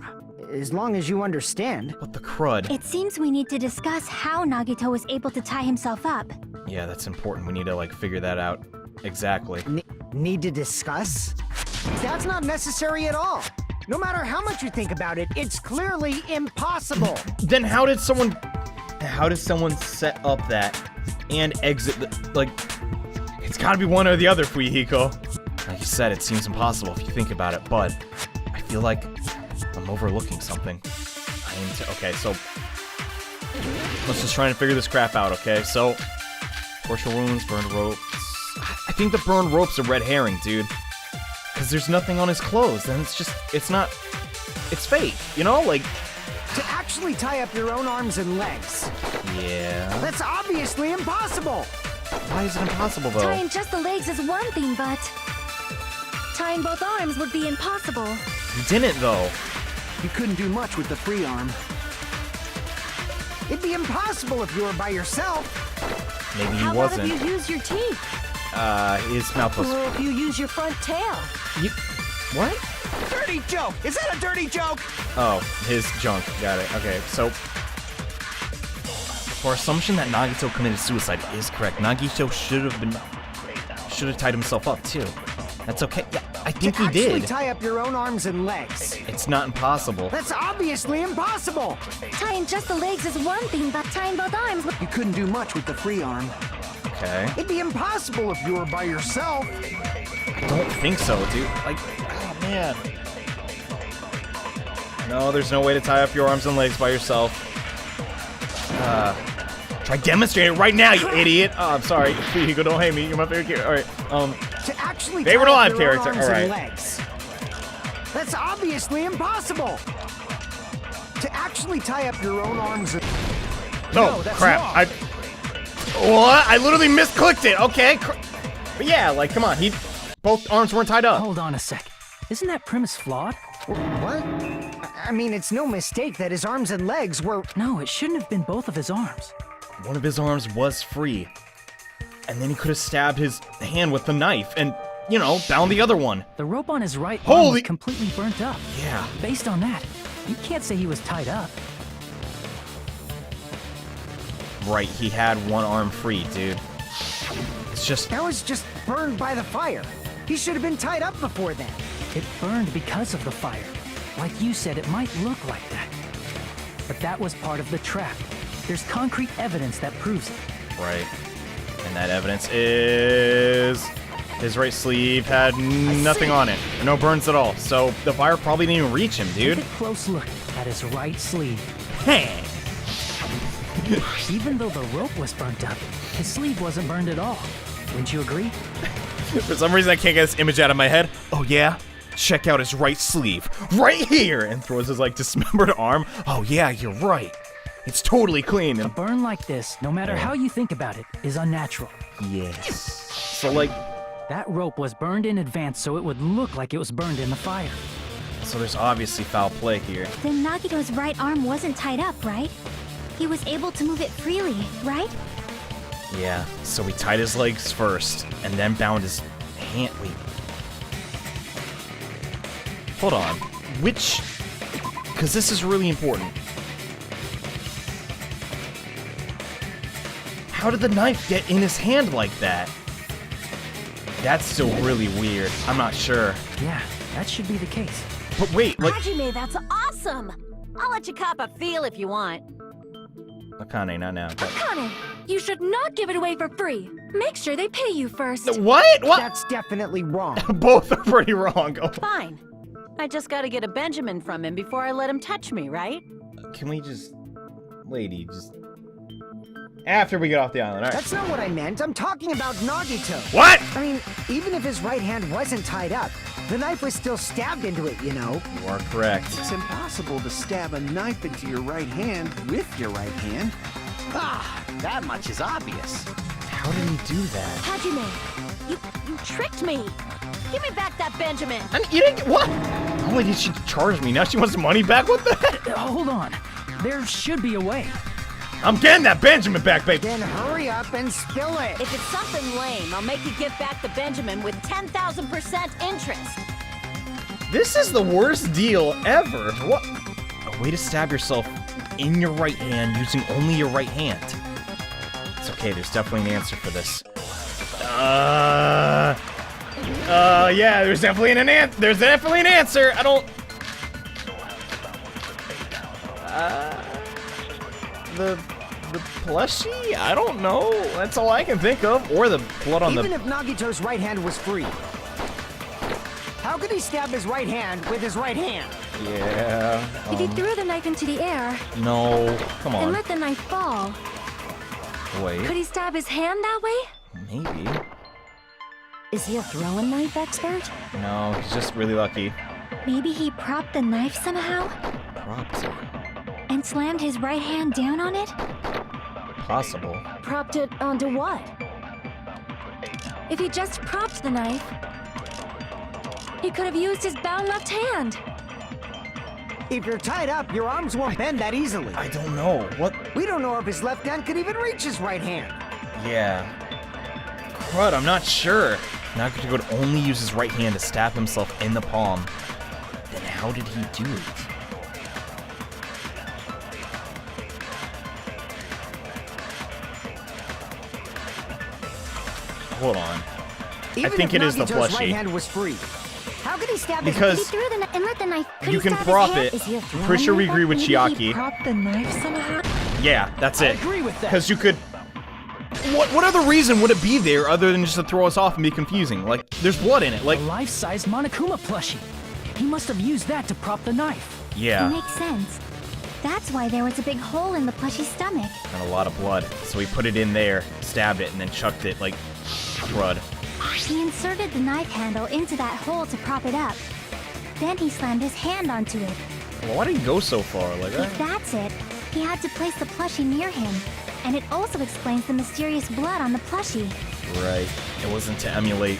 Speaker 6: as long as you understand.
Speaker 1: What the crud?
Speaker 3: It seems we need to discuss how Nagito was able to tie himself up.
Speaker 1: Yeah, that's important. We need to, like, figure that out. Exactly.
Speaker 6: Need to discuss? That's not necessary at all. No matter how much you think about it, it's clearly impossible.
Speaker 1: Then how did someone set up that and exit the... Like, it's gotta be one or the other, Fuihiko. Like you said, it seems impossible if you think about it, but I feel like I'm overlooking something. Okay, so let's just try and figure this crap out, okay? So, torture wounds, burned ropes. I think the burned rope's a red herring, dude. Because there's nothing on his clothes, and it's fake, you know? Like,
Speaker 6: To actually tie up your own arms and legs.
Speaker 1: yeah.
Speaker 6: That's obviously impossible.
Speaker 1: Why is it impossible, though?
Speaker 3: Tying just the legs is one thing, but tying both arms would be impossible.
Speaker 1: He didn't, though.
Speaker 5: You couldn't do much with the free arm.
Speaker 6: It'd be impossible if you were by yourself.
Speaker 1: Maybe he
Speaker 8: How
Speaker 1: wasn't.
Speaker 8: about if you use your teeth?
Speaker 1: His mouth was...
Speaker 8: Or if you use your front tail?
Speaker 1: You... What?
Speaker 5: Dirty joke! Is that a dirty joke?
Speaker 1: Oh, his junk. Got it. Okay, so... For assumption that Nagito committed suicide is correct, Nagito should have tied himself up, too. That's okay. Yeah, I think he
Speaker 6: Actually
Speaker 1: did.
Speaker 6: tie up your own arms and legs.
Speaker 1: It's not impossible.
Speaker 6: That's obviously impossible.
Speaker 3: Tying just the legs is one thing, but tying both arms would...
Speaker 5: You couldn't do much with the free arm.
Speaker 1: Okay.
Speaker 6: It'd be impossible if you were by yourself.
Speaker 1: I don't think so, dude. Like, oh, man. No, there's no way to tie up your arms and legs by yourself. Try demonstrating it right now, you idiot. Oh, I'm sorry. Hugo, don't hate me. You're my favorite character. All right.
Speaker 6: To actually
Speaker 1: Favorite
Speaker 6: tie
Speaker 1: alive
Speaker 6: up your own
Speaker 1: character,
Speaker 6: arms
Speaker 1: all
Speaker 6: and
Speaker 1: right.
Speaker 6: legs. That's obviously impossible. To actually tie up your own arms and...
Speaker 1: No,
Speaker 6: that's
Speaker 1: crap.
Speaker 6: wrong.
Speaker 1: What? I literally misclicked it. Okay. But yeah, like, come on. Both arms weren't tied up.
Speaker 7: Hold on a sec. Isn't that premise flawed?
Speaker 6: What? I mean, it's no mistake that his arms and legs were...
Speaker 7: No, it shouldn't have been both of his arms.
Speaker 1: One of his arms was free. And then he could have stabbed his hand with the knife and, you know, bound the other one.
Speaker 7: The rope on his right arm
Speaker 1: Holy-
Speaker 7: was completely burnt up.
Speaker 1: Yeah.
Speaker 7: Based on that, you can't say he was tied up.
Speaker 1: Right, he had one arm free, dude. It's just...
Speaker 6: That was just burned by the fire. He should have been tied up before then.
Speaker 7: It burned because of the fire. Like you said, it might look like that. But that was part of the trap. There's concrete evidence that proves it.
Speaker 1: Right. And that evidence is... His right sleeve had nothing on it. No burns at all. So the fire probably didn't even reach him, dude.
Speaker 7: Take a close look at his right sleeve.
Speaker 1: Hey!
Speaker 7: Even though the rope was burnt up, his sleeve wasn't burned at all. Wouldn't you agree?
Speaker 1: For some reason, I can't get this image out of my head. Oh, yeah? Check out his right sleeve. Right here! And throws his, like, dismembered arm. Oh, yeah, you're right. It's totally clean.
Speaker 7: A
Speaker 1: And
Speaker 7: burn like this, no matter how you think about it, is unnatural.
Speaker 1: yes. So, like...
Speaker 7: That rope was burned in advance so it would look like it was burned in the fire.
Speaker 1: So there's obviously foul play here.
Speaker 3: Then Nagito's right arm wasn't tied up, right? He was able to move it freely, right?
Speaker 1: Yeah, so we tied his legs first, and then bound his hand. Wait. Hold on. Which... Because this is really important. How did the knife get in his hand like that? That's still really weird. I'm not sure.
Speaker 7: Yeah, that should be the case.
Speaker 1: But wait, like...
Speaker 8: Hajime, that's awesome! I'll let you cop a feel if you want.
Speaker 1: Akane, not now.
Speaker 3: Akane, you should not give it away for free. Make sure they pay you first.
Speaker 1: What? What?
Speaker 6: That's definitely wrong.
Speaker 1: Both are pretty wrong. Oh.
Speaker 8: Fine. I just gotta get a Benjamin from him before I let him touch me, right?
Speaker 1: Can we just... Lady, just... After we get off the island, alright.
Speaker 6: That's not what I meant. I'm talking about Nagito.
Speaker 1: What?
Speaker 6: I mean, even if his right hand wasn't tied up, the knife was still stabbed into it, you know?
Speaker 1: You are correct.
Speaker 5: It's impossible to stab a knife into your right hand with your right hand.
Speaker 2: Ah, that much is obvious.
Speaker 1: How did he do that?
Speaker 8: Hajime, you tricked me. Give me back that Benjamin.
Speaker 1: I mean, you didn't get... What? Not only did she charge me, now she wants money back? What the heck?
Speaker 7: Hold on. There should be a way.
Speaker 1: I'm getting that Benjamin back, baby.
Speaker 6: Then hurry up and spill it.
Speaker 8: If it's something lame, I'll make you give back the Benjamin with 10,000% interest.
Speaker 1: This is the worst deal ever. What? A way to stab yourself in your right hand using only your right hand. It's okay, there's definitely an answer for this. Yeah, there's definitely an answer. I don't... The plushie? I don't know. That's all I can think of. Or the blood on
Speaker 6: Even if Nagito's right hand was free, How could he stab his right hand with his right hand?
Speaker 1: Yeah.
Speaker 3: If he threw the knife into the air
Speaker 1: No. Come
Speaker 3: and
Speaker 1: on.
Speaker 3: let the knife fall,
Speaker 1: Wait.
Speaker 3: could he stab his hand that way?
Speaker 1: Maybe.
Speaker 8: Is he a throwing knife expert?
Speaker 1: No, he's just really lucky.
Speaker 3: Maybe he propped the knife somehow
Speaker 1: Props.
Speaker 3: and slammed his right hand down on it?
Speaker 1: Possible.
Speaker 8: Propped it onto what?
Speaker 3: If he just propped the knife, he could have used his bound left hand.
Speaker 6: If you're tied up, your arms won't bend that easily.
Speaker 1: I don't know. What?
Speaker 6: We don't know if his left hand could even reach his right hand.
Speaker 1: Yeah. Crud, I'm not sure. Nagito could only use his right hand to stab himself in the palm. Then how did he do it? Hold on.
Speaker 6: Even
Speaker 1: think
Speaker 6: if
Speaker 1: it is the
Speaker 6: Nagito's right
Speaker 1: plushie.
Speaker 6: hand was free, how could he stab
Speaker 1: Because-
Speaker 3: He threw the knife and let the knife. Could
Speaker 1: You
Speaker 3: he
Speaker 1: can
Speaker 3: stab his
Speaker 1: prop
Speaker 3: hand?
Speaker 1: it.
Speaker 3: Is he a
Speaker 1: I'm
Speaker 3: throwing
Speaker 1: pretty sure we
Speaker 3: knife?
Speaker 1: agree with
Speaker 3: Maybe
Speaker 1: Chiaki.
Speaker 3: He propped the knife somehow.
Speaker 1: Yeah, that's it.
Speaker 7: agree with that.
Speaker 1: Because you could... What other reason would it be there other than just to throw us off and be confusing? Like, there's blood in it. Like,
Speaker 7: A life-sized Monokuma plushie. He must have used that to prop the knife.
Speaker 3: It
Speaker 1: yeah,
Speaker 3: makes sense. That's why there was a big hole in the plushie's stomach.
Speaker 1: and a lot of blood. So he put it in there, stabbed it, and then chucked it like crud.
Speaker 3: He inserted the knife handle into that hole to prop it up. Then he slammed his hand onto it.
Speaker 1: Well, why did he go so far? Like,
Speaker 3: If that's it, he had to place the plushie near him. And it also explains the mysterious blood on the plushie.
Speaker 1: right. It wasn't to emulate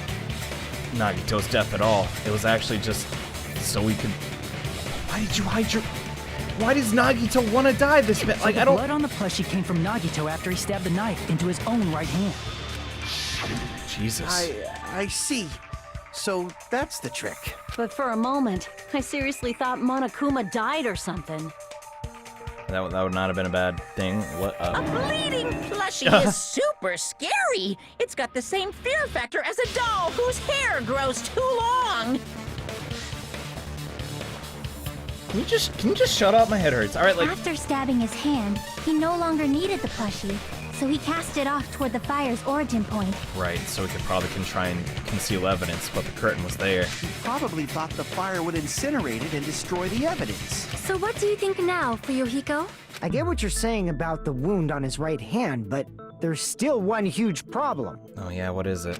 Speaker 1: Nagito's death at all. It was actually just so we could... Why did you hide your... Why does Nagito want to die this bad? Like,
Speaker 7: the
Speaker 1: I don't...
Speaker 7: blood on the plushie came from Nagito after he stabbed the knife into his own right hand.
Speaker 1: Jesus.
Speaker 5: I see. So that's the trick.
Speaker 8: But for a moment, I seriously thought Monokuma died or something.
Speaker 1: That would not have been a bad thing. What?
Speaker 9: A bleeding plushie is super scary. It's got the same fear factor as a doll whose hair grows too long.
Speaker 1: Can you just shut up? My head hurts. All right, like...
Speaker 3: After stabbing his hand, he no longer needed the plushie, so he cast it off toward the fire's origin point.
Speaker 1: Right, so we could probably try and conceal evidence, but the curtain was there.
Speaker 5: He probably thought the fire would incinerate it and destroy the evidence.
Speaker 3: So what do you think now, Fuyuhiko?
Speaker 6: I get what you're saying about the wound on his right hand, but there's still one huge problem.
Speaker 1: Oh yeah, what is it?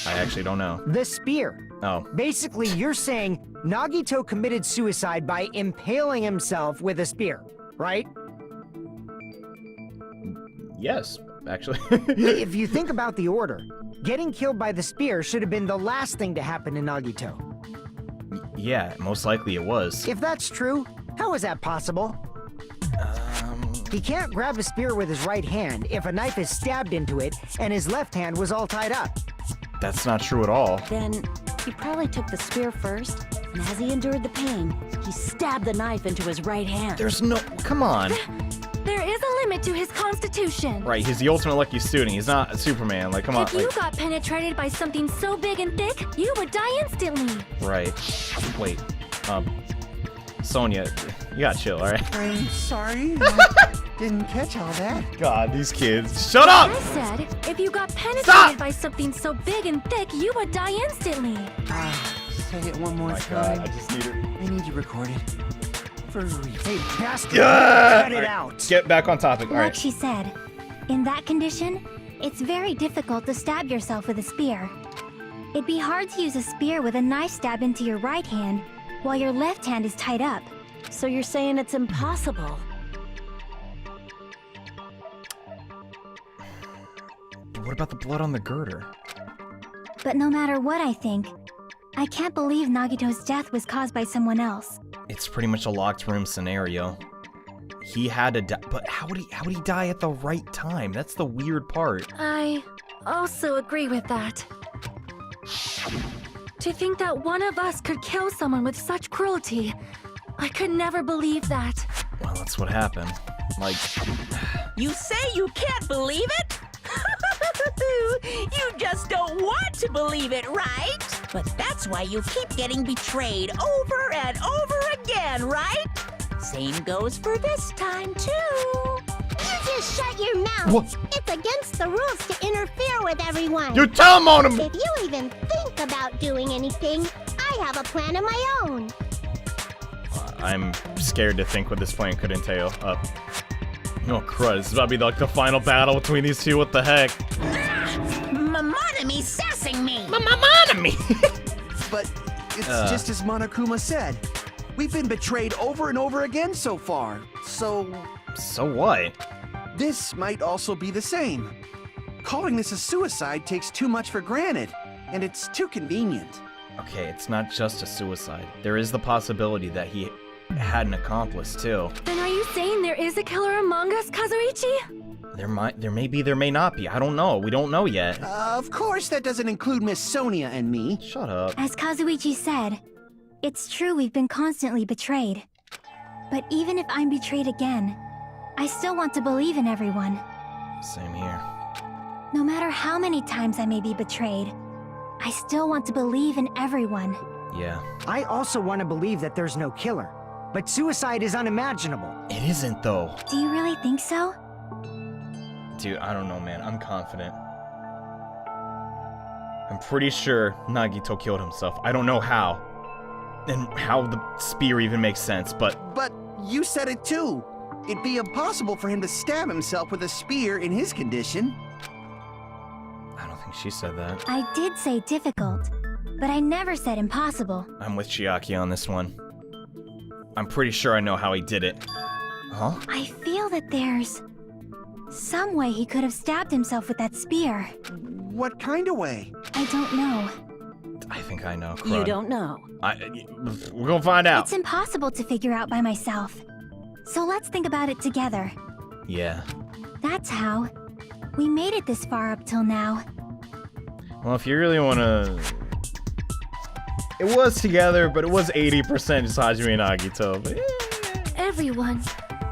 Speaker 1: I actually don't know.
Speaker 6: The spear.
Speaker 1: Oh,
Speaker 6: Basically, you're saying Nagito committed suicide by impaling himself with a spear, right?
Speaker 1: yes, actually.
Speaker 6: If you think about the order, getting killed by the spear should have been the last thing to happen to Nagito.
Speaker 1: Yeah, most likely it was.
Speaker 6: If that's true, how is that possible? He can't grab a spear with his right hand if a knife is stabbed into it and his left hand was all tied up.
Speaker 1: That's not true at all.
Speaker 8: Then he probably took the spear first, and as he endured the pain, he stabbed the knife into his right hand.
Speaker 1: There's no... Come on.
Speaker 3: There is a limit to his constitution.
Speaker 1: Right, he's the ultimate lucky student. He's not a Superman. Like, come on.
Speaker 3: If you
Speaker 1: Like,
Speaker 3: got penetrated by something so big and thick, you would die instantly.
Speaker 1: right. Wait. Sonia, you gotta chill, all right?
Speaker 5: I'm sorry. I didn't catch all that.
Speaker 1: God, these kids. Shut up!
Speaker 3: I said, if you got penetrated
Speaker 1: Stop!
Speaker 3: by something so big and thick, you would die instantly.
Speaker 5: Say it one more
Speaker 1: Oh my
Speaker 5: time.
Speaker 1: God, I just need it.
Speaker 5: I need you recorded. For real.
Speaker 6: Hey, bastard!
Speaker 1: Yeah!
Speaker 6: Cut it
Speaker 1: All right,
Speaker 6: out!
Speaker 1: Get back on topic. All
Speaker 3: Like
Speaker 1: right.
Speaker 3: she said, in that condition, it's very difficult to stab yourself with a spear. It'd be hard to use a spear with a knife stab into your right hand while your left hand is tied up.
Speaker 8: So you're saying it's impossible?
Speaker 1: What about the blood on the girder?
Speaker 3: But no matter what I think, I can't believe Nagito's death was caused by someone else.
Speaker 1: It's pretty much a locked room scenario. He had to die, but how would he die at the right time? That's the weird part.
Speaker 3: I also agree with that. To think that one of us could kill someone with such cruelty, I could never believe that.
Speaker 1: Well, that's what happened. Like,
Speaker 9: You say you can't believe it? You just don't want to believe it, right? But that's why you keep getting betrayed over and over again, right? Same goes for this time, too.
Speaker 10: You just shut your mouth.
Speaker 1: What?
Speaker 10: It's against the rules to interfere with everyone.
Speaker 1: you tell him on him!
Speaker 10: If you even think about doing anything, I have a plan of my own.
Speaker 1: I'm scared to think what this plan could entail. Oh crud, this is about to be like the final battle between these two, what the heck?
Speaker 9: Monomi sassing me!
Speaker 1: Monomi!
Speaker 5: But it's just as Monokuma said. We've been betrayed over and over again so far, so...
Speaker 1: So what?
Speaker 5: This might also be the same. Calling this a suicide takes too much for granted, and it's too convenient.
Speaker 1: Okay, it's not just a suicide. There is the possibility that he had an accomplice, too.
Speaker 3: Then are you saying there is a killer among us, Kazuichi?
Speaker 1: There may be, there may not be. I don't know. We don't know yet.
Speaker 5: Of course that doesn't include Miss Sonia and me.
Speaker 1: Shut up.
Speaker 3: As Kazuichi said, it's true we've been constantly betrayed. But even if I'm betrayed again, I still want to believe in everyone.
Speaker 1: Same here.
Speaker 3: No matter how many times I may be betrayed, I still want to believe in everyone.
Speaker 1: Yeah.
Speaker 6: I also want to believe that there's no killer, but suicide is unimaginable.
Speaker 1: It isn't, though.
Speaker 3: Do you really think so?
Speaker 1: Dude, I don't know, man. I'm confident. I'm pretty sure Nagito killed himself. I don't know how. And how the spear even makes sense, but...
Speaker 5: But you said it too. It'd be impossible for him to stab himself with a spear in his condition.
Speaker 1: I don't think she said that.
Speaker 3: I did say difficult, but I never said impossible.
Speaker 1: I'm with Chiaki on this one. I'm pretty sure I know how he did it. Huh?
Speaker 3: I feel that there's some way he could have stabbed himself with that spear.
Speaker 5: What kind of way?
Speaker 3: I don't know.
Speaker 1: I think I know.
Speaker 8: You don't know.
Speaker 1: We're gonna find out.
Speaker 3: It's impossible to figure out by myself. So let's think about it together.
Speaker 1: Yeah.
Speaker 3: That's how we made it this far up till now.
Speaker 1: Well, if you really wanna... It was together, but it was 80% just Hajime and Nagito. But yeah.
Speaker 3: Everyone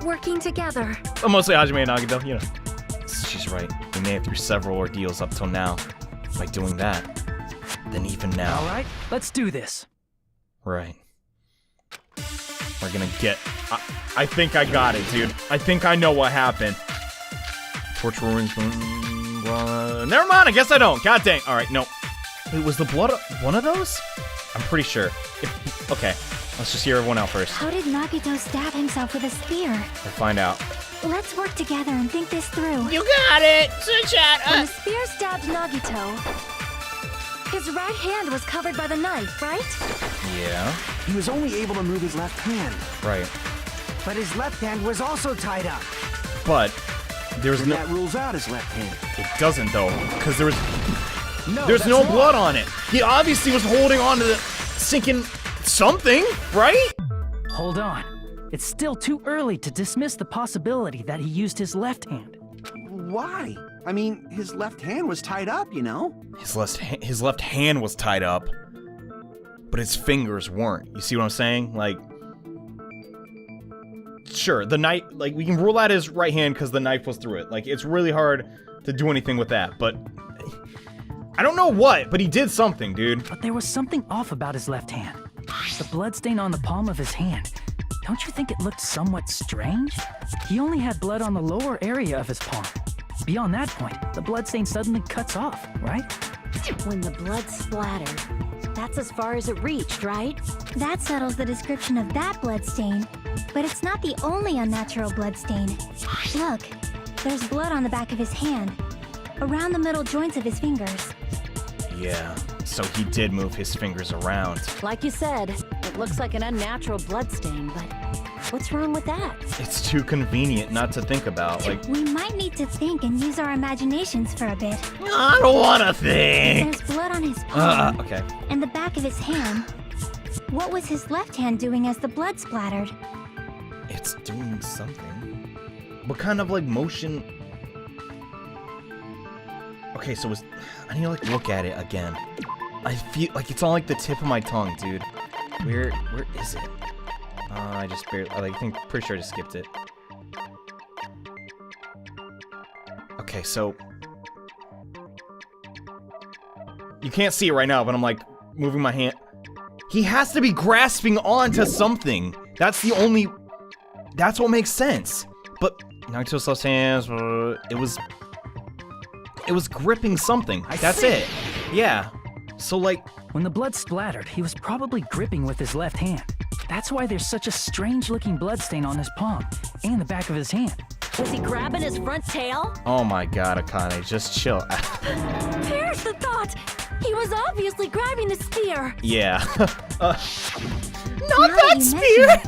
Speaker 3: working together.
Speaker 1: But mostly Hajime and Nagito, you know. She's right. We made it through several ordeals up till now. By doing that, then even now.
Speaker 7: All right, let's do this.
Speaker 1: Right. We're gonna get... I think I got it, dude. I think I know what happened. Torture rings... Never mind, I guess I don't. God dang. Alright, no. Wait, was the blood one of those? I'm pretty sure. Okay, let's just hear everyone out first.
Speaker 3: How did Nagito stab himself with a spear?
Speaker 1: We'll find out.
Speaker 3: Let's work together and think this through.
Speaker 2: You got it, Suchat.
Speaker 3: When the spear stabbed Nagito, his right hand was covered by the knife, right?
Speaker 1: Yeah.
Speaker 5: He was only able to move his left hand.
Speaker 1: Right.
Speaker 6: But his left hand was also tied up.
Speaker 1: But there's
Speaker 5: And
Speaker 1: no...
Speaker 5: that rules out his left hand.
Speaker 1: It doesn't, though, because there's
Speaker 6: That's
Speaker 1: no
Speaker 6: wrong.
Speaker 1: blood on it. He obviously was holding on to the sinking something, right?
Speaker 7: Hold on. It's still too early to dismiss the possibility that he used his left hand.
Speaker 5: Why? I mean, his left hand was tied up, you know?
Speaker 1: His left hand was tied up, but his fingers weren't. You see what I'm saying? Like, sure, the knife, like, we can rule out his right hand because the knife was through it. Like, it's really hard to do anything with that, but I don't know what, but he did something, dude.
Speaker 7: But there was something off about his left hand. The bloodstain on the palm of his hand. Don't you think it looked somewhat strange? He only had blood on the lower area of his palm. Beyond that point, the bloodstain suddenly cuts off, right?
Speaker 8: When the blood splattered, that's as far as it reached, right?
Speaker 3: That settles the description of that bloodstain, but it's not the only unnatural bloodstain. Look, there's blood on the back of his hand, around the middle joints of his fingers.
Speaker 1: Yeah, so he did move his fingers around.
Speaker 8: Like you said, it looks like an unnatural bloodstain, but what's wrong with that?
Speaker 1: It's too convenient not to think about, like...
Speaker 3: We might need to think and use our imaginations for a bit.
Speaker 1: I don't wanna think!
Speaker 3: There's blood on his palm
Speaker 1: Okay.
Speaker 3: and the back of his hand. What was his left hand doing as the blood splattered?
Speaker 1: It's doing something. What kind of, like, motion... Okay, so I need to, like, look at it again. I feel like it's on, like, the tip of my tongue, dude. Where is it? I just barely, pretty sure I just skipped it. Okay, so... You can't see it right now, but I'm, like, moving my hand. He has to be grasping onto something. That's the only... That's what makes sense. But Nagito's left hands, it was gripping something. That's it. Yeah. So, like,
Speaker 7: When the blood splattered, he was probably gripping with his left hand. That's why there's such a strange-looking bloodstain on his palm and the back of his hand.
Speaker 8: Was he grabbing his front tail?
Speaker 1: Oh my god, Akane, just chill.
Speaker 3: Perish the thought! He was obviously grabbing the spear!
Speaker 1: Yeah.
Speaker 3: Not
Speaker 2: that spear!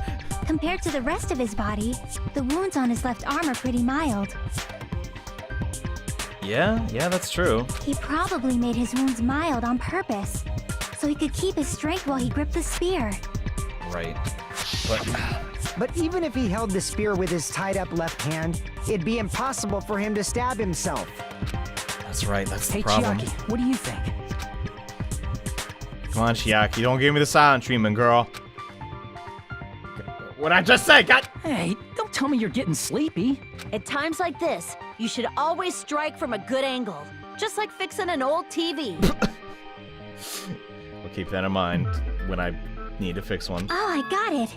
Speaker 3: Compared to the rest of his body, the wounds on his left arm are pretty mild.
Speaker 1: Yeah, that's true.
Speaker 3: He probably made his wounds mild on purpose, so he could keep his strength while he gripped the spear.
Speaker 1: Right.
Speaker 6: But even if he held the spear with his tied-up left hand, it'd be impossible for him to stab himself.
Speaker 1: That's right, that's the
Speaker 7: Hey,
Speaker 1: problem.
Speaker 7: Chiaki, what do you think?
Speaker 1: Come on, Chiaki, don't give me the silent treatment, girl. What'd I just say? God.
Speaker 7: Hey, don't tell me you're getting sleepy.
Speaker 8: At times like this, you should always strike from a good angle. Just like fixing an old TV.
Speaker 1: I'll keep that in mind when I need to fix one.
Speaker 3: Oh, I got it.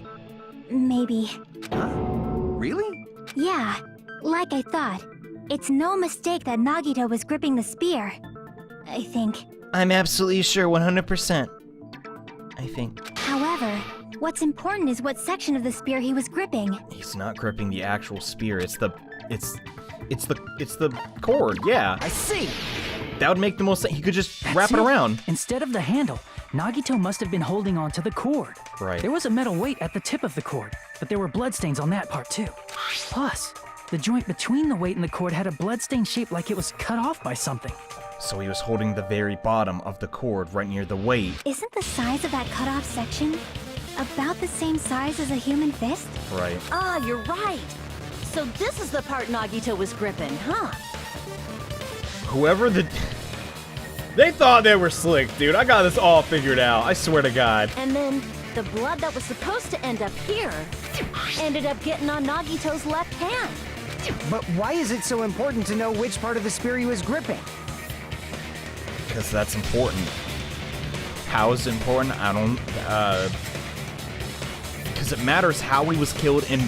Speaker 3: Maybe.
Speaker 5: Really?
Speaker 3: Yeah, like I thought. It's no mistake that Nagito was gripping the spear. I think.
Speaker 2: I'm absolutely sure 100%. I think.
Speaker 3: However, what's important is what section of the spear he was gripping.
Speaker 1: He's not gripping the actual spear. It's the cord. Yeah.
Speaker 6: I see.
Speaker 1: That would make the most sense. He could just
Speaker 7: That's
Speaker 1: wrap it around.
Speaker 7: Instead of the handle, Nagito must have been holding on to the cord.
Speaker 1: Right.
Speaker 7: There was a metal weight at the tip of the cord, but there were bloodstains on that part too. Plus, the joint between the weight and the cord had a bloodstain shaped like it was cut off by something.
Speaker 1: So he was holding the very bottom of the cord right near the weight.
Speaker 3: Isn't the size of that cut-off section about the same size as a human fist?
Speaker 1: Right.
Speaker 8: Ah, you're right. So this is the part Nagito was gripping, huh?
Speaker 1: Whoever the... They thought they were slick, dude. I got this all figured out. I swear to God.
Speaker 8: And then the blood that was supposed to end up here ended up getting on Nagito's left hand.
Speaker 6: But why is it so important to know which part of the spear he was gripping?
Speaker 1: Because that's important. How is it important? I don't... Because it matters how he was killed and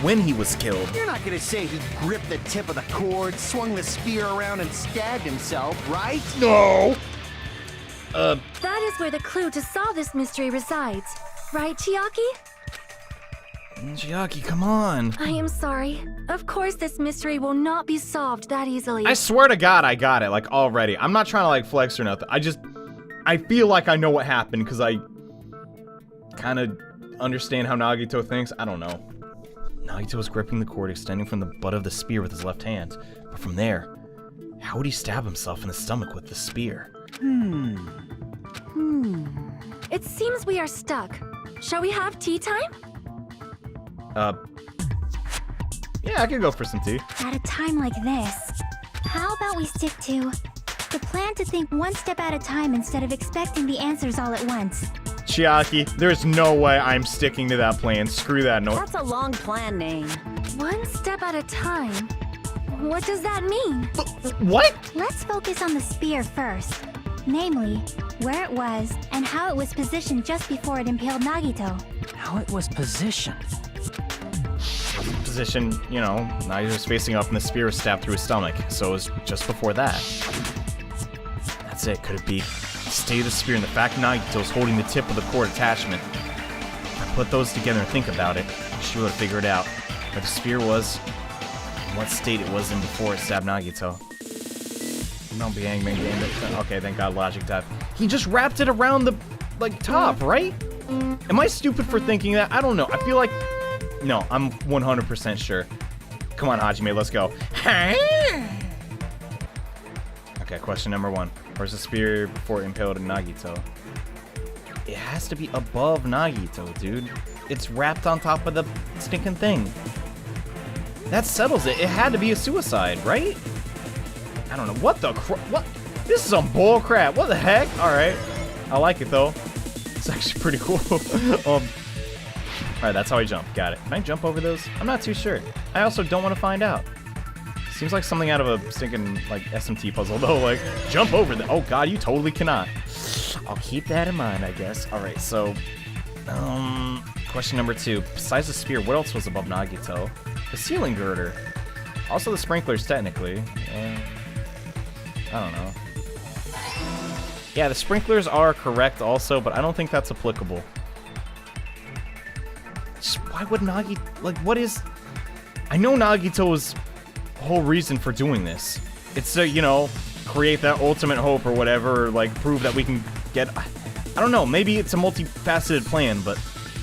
Speaker 1: when he was killed.
Speaker 5: You're not gonna say he gripped the tip of the cord, swung the spear around, and stabbed himself, right?
Speaker 1: No!
Speaker 3: That is where the clue to solve this mystery resides. Right, Chiaki?
Speaker 1: Chiaki, come on.
Speaker 3: I am sorry. Of course this mystery will not be solved that easily.
Speaker 1: I swear to God I got it, like, already. I'm not trying to, like, flex or nothing. I feel like I know what happened because I kind of understand how Nagito thinks. I don't know. Nagito was gripping the cord extending from the butt of the spear with his left hand. But from there, how would he stab himself in the stomach with the spear?
Speaker 3: It seems we are stuck. Shall we have tea time?
Speaker 1: Yeah, I could go for some tea.
Speaker 3: At a time like this, how about we stick to the plan to think one step at a time instead of expecting the answers all at once?
Speaker 1: Chiaki, there's no way I'm sticking to that plan. Screw that. No.
Speaker 8: That's a long plan name.
Speaker 3: One step at a time? What does that mean?
Speaker 1: What?
Speaker 3: Let's focus on the spear first. Namely, where it was and how it was positioned just before it impaled Nagito.
Speaker 7: How it was positioned.
Speaker 1: Position, you know, Nagito was facing up and the spear was stabbed through his stomach. So it was just before that. That's it. Could it be the state of the spear and the fact Nagito was holding the tip of the cord attachment? If I put those together and think about it, I should be able to figure it out. Where the spear was, and what state it was in before it stabbed Nagito. No, okay, thank God, logic dive. He just wrapped it around the, like, top, right? Am I stupid for thinking that? I don't know. I feel like... No, I'm 100% sure. Come on, Hajime, let's go. Okay, question number 1. Where's the spear before it impaled Nagito? It has to be above Nagito, dude. It's wrapped on top of the stinking thing. That settles it. It had to be a suicide, right? I don't know. What the what? This is some bull crap. What the heck? Alright. I like it, though. It's actually pretty cool. Alright, that's how I jump. Got it. Can I jump over those? I'm not too sure. I also don't want to find out. Seems like something out of a stinking, like, SMT puzzle, though. Like, jump over them. Oh, God, you totally cannot. I'll keep that in mind, I guess. Alright, so... question number 2. Besides the spear, what else was above Nagito? The ceiling girder. Also the sprinklers, technically. I don't know. Yeah, the sprinklers are correct also, but I don't think that's applicable. Just why would Nagi... Like, what is... I know Nagito's whole reason for doing this. It's to, you know, create that ultimate hope or whatever, or, like, prove that we can get... I don't know, maybe it's a multifaceted plan, but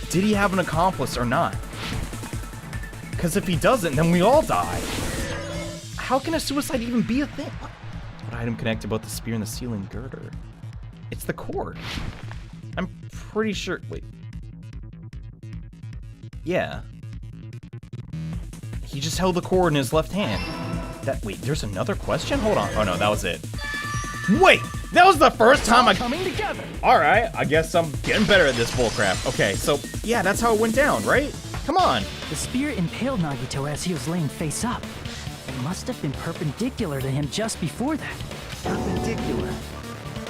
Speaker 1: did he have an accomplice or not? Because if he doesn't, then we all die. How can a suicide even be a thing? What item connected both the spear and the ceiling girder? It's the cord. I'm pretty sure... Wait. Yeah. He just held the cord in his left hand. Wait, there's another question? Hold on. Oh no, that was it. Wait! That was the first time I...
Speaker 7: Coming together!
Speaker 1: Alright, I guess I'm getting better at this bullcrap. Okay, so, yeah, that's how it went down, right? Come on.
Speaker 7: The spear impaled Nagito as he was laying face up. It must have been perpendicular to him just before that.
Speaker 5: Perpendicular?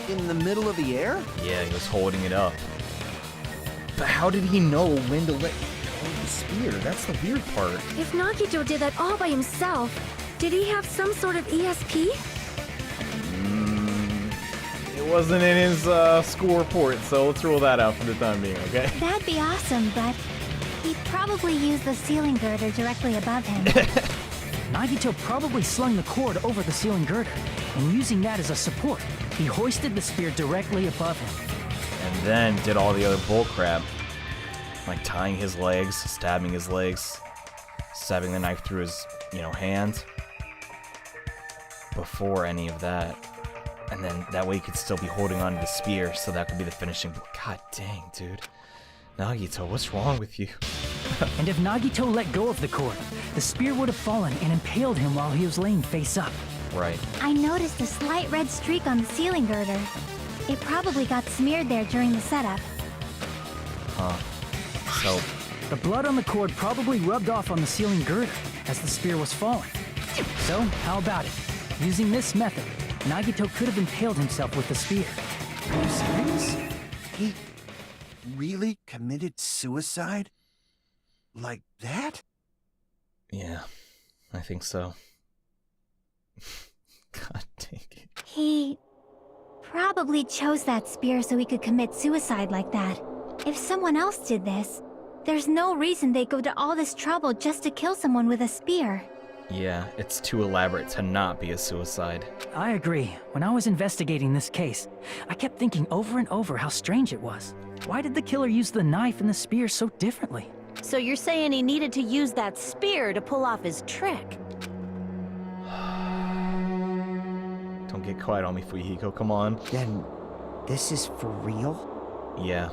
Speaker 5: In the middle of the air?
Speaker 1: Yeah, he was holding it up. But how did he know when to let hold the spear? That's the weird part.
Speaker 3: If Nagito did that all by himself, did he have some sort of ESP?
Speaker 1: It wasn't in his school report, so let's rule that out for the time being, okay?
Speaker 3: That'd be awesome, but he probably used the ceiling girder directly above him.
Speaker 7: Nagito probably slung the cord over the ceiling girder, and using that as a support, he hoisted the spear directly above him.
Speaker 1: And then did all the other bullcrap. Like tying his legs, stabbing his legs, stabbing the knife through his, you know, hand. Before any of that. And then that way he could still be holding on to the spear, so that could be the finishing. God dang, dude. Nagito, what's wrong with you?
Speaker 7: And if Nagito let go of the cord, the spear would have fallen and impaled him while he was laying face up.
Speaker 1: Right.
Speaker 3: I noticed a slight red streak on the ceiling girder. It probably got smeared there during the setup.
Speaker 1: Huh. So...
Speaker 7: The blood on the cord probably rubbed off on the ceiling girder as the spear was falling. So, how about it? Using this method, Nagito could have impaled himself with the spear.
Speaker 5: Are you serious? He really committed suicide? Like that?
Speaker 1: Yeah, I think so. God dang it.
Speaker 3: He probably chose that spear so he could commit suicide like that. If someone else did this, there's no reason they'd go to all this trouble just to kill someone with a spear.
Speaker 1: Yeah, it's too elaborate to not be a suicide.
Speaker 7: I agree. When I was investigating this case, I kept thinking over and over how strange it was. Why did the killer use the knife and the spear so differently?
Speaker 8: So you're saying he needed to use that spear to pull off his trick?
Speaker 1: Don't get quiet on me, Fujihiko, come on.
Speaker 6: Then, this is for real?
Speaker 1: Yeah,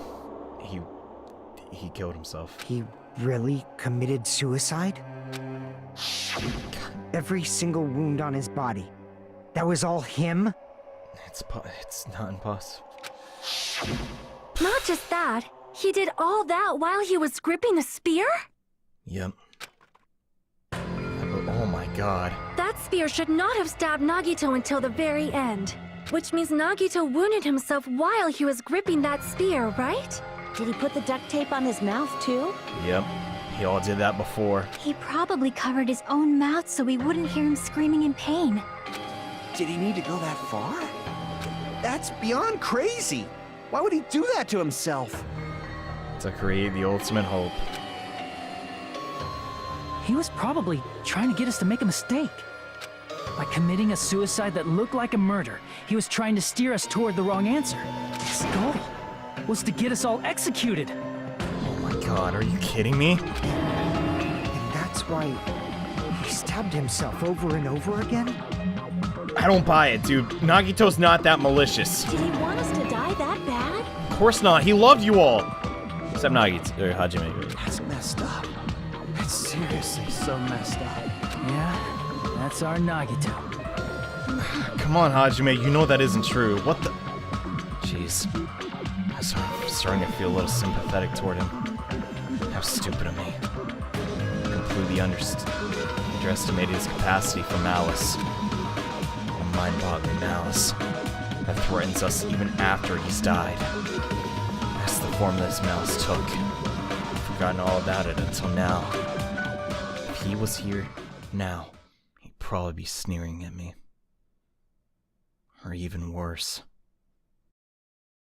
Speaker 1: he killed himself.
Speaker 6: He really committed suicide? Every single wound on his body. That was all him?
Speaker 1: It's not impossible.
Speaker 3: Not just that, he did all that while he was gripping the spear?
Speaker 1: Yep. Oh my god.
Speaker 3: That spear should not have stabbed Nagito until the very end. Which means Nagito wounded himself while he was gripping that spear, right?
Speaker 8: Did he put the duct tape on his mouth too?
Speaker 1: Yep. He all did that before.
Speaker 3: He probably covered his own mouth so we wouldn't hear him screaming in pain.
Speaker 5: Did he need to go that far? That's beyond crazy. Why would he do that to himself?
Speaker 1: To create the ultimate hope.
Speaker 7: He was probably trying to get us to make a mistake. By committing a suicide that looked like a murder, he was trying to steer us toward the wrong answer. His goal was to get us all executed.
Speaker 1: Oh my god, are you kidding me?
Speaker 6: And that's why he stabbed himself over and over again?
Speaker 1: I don't buy it, dude. Nagito's not that malicious.
Speaker 8: Did he want us to die that bad?
Speaker 1: Of course not. He loved you all. Except Nagito, or Hajime.
Speaker 5: That's messed up. That's seriously so messed up.
Speaker 7: Yeah, that's our Nagito.
Speaker 1: Come on, Hajime. You know that isn't true. What the... Jeez. I'm starting to feel a little sympathetic toward him. How stupid of me. Completely underestimated his capacity for malice. A mind-boggling malice that threatens us even after he's died. That's the form this malice took. I've forgotten all about it until now. If he was here now, he'd probably be sneering at me. Or even worse.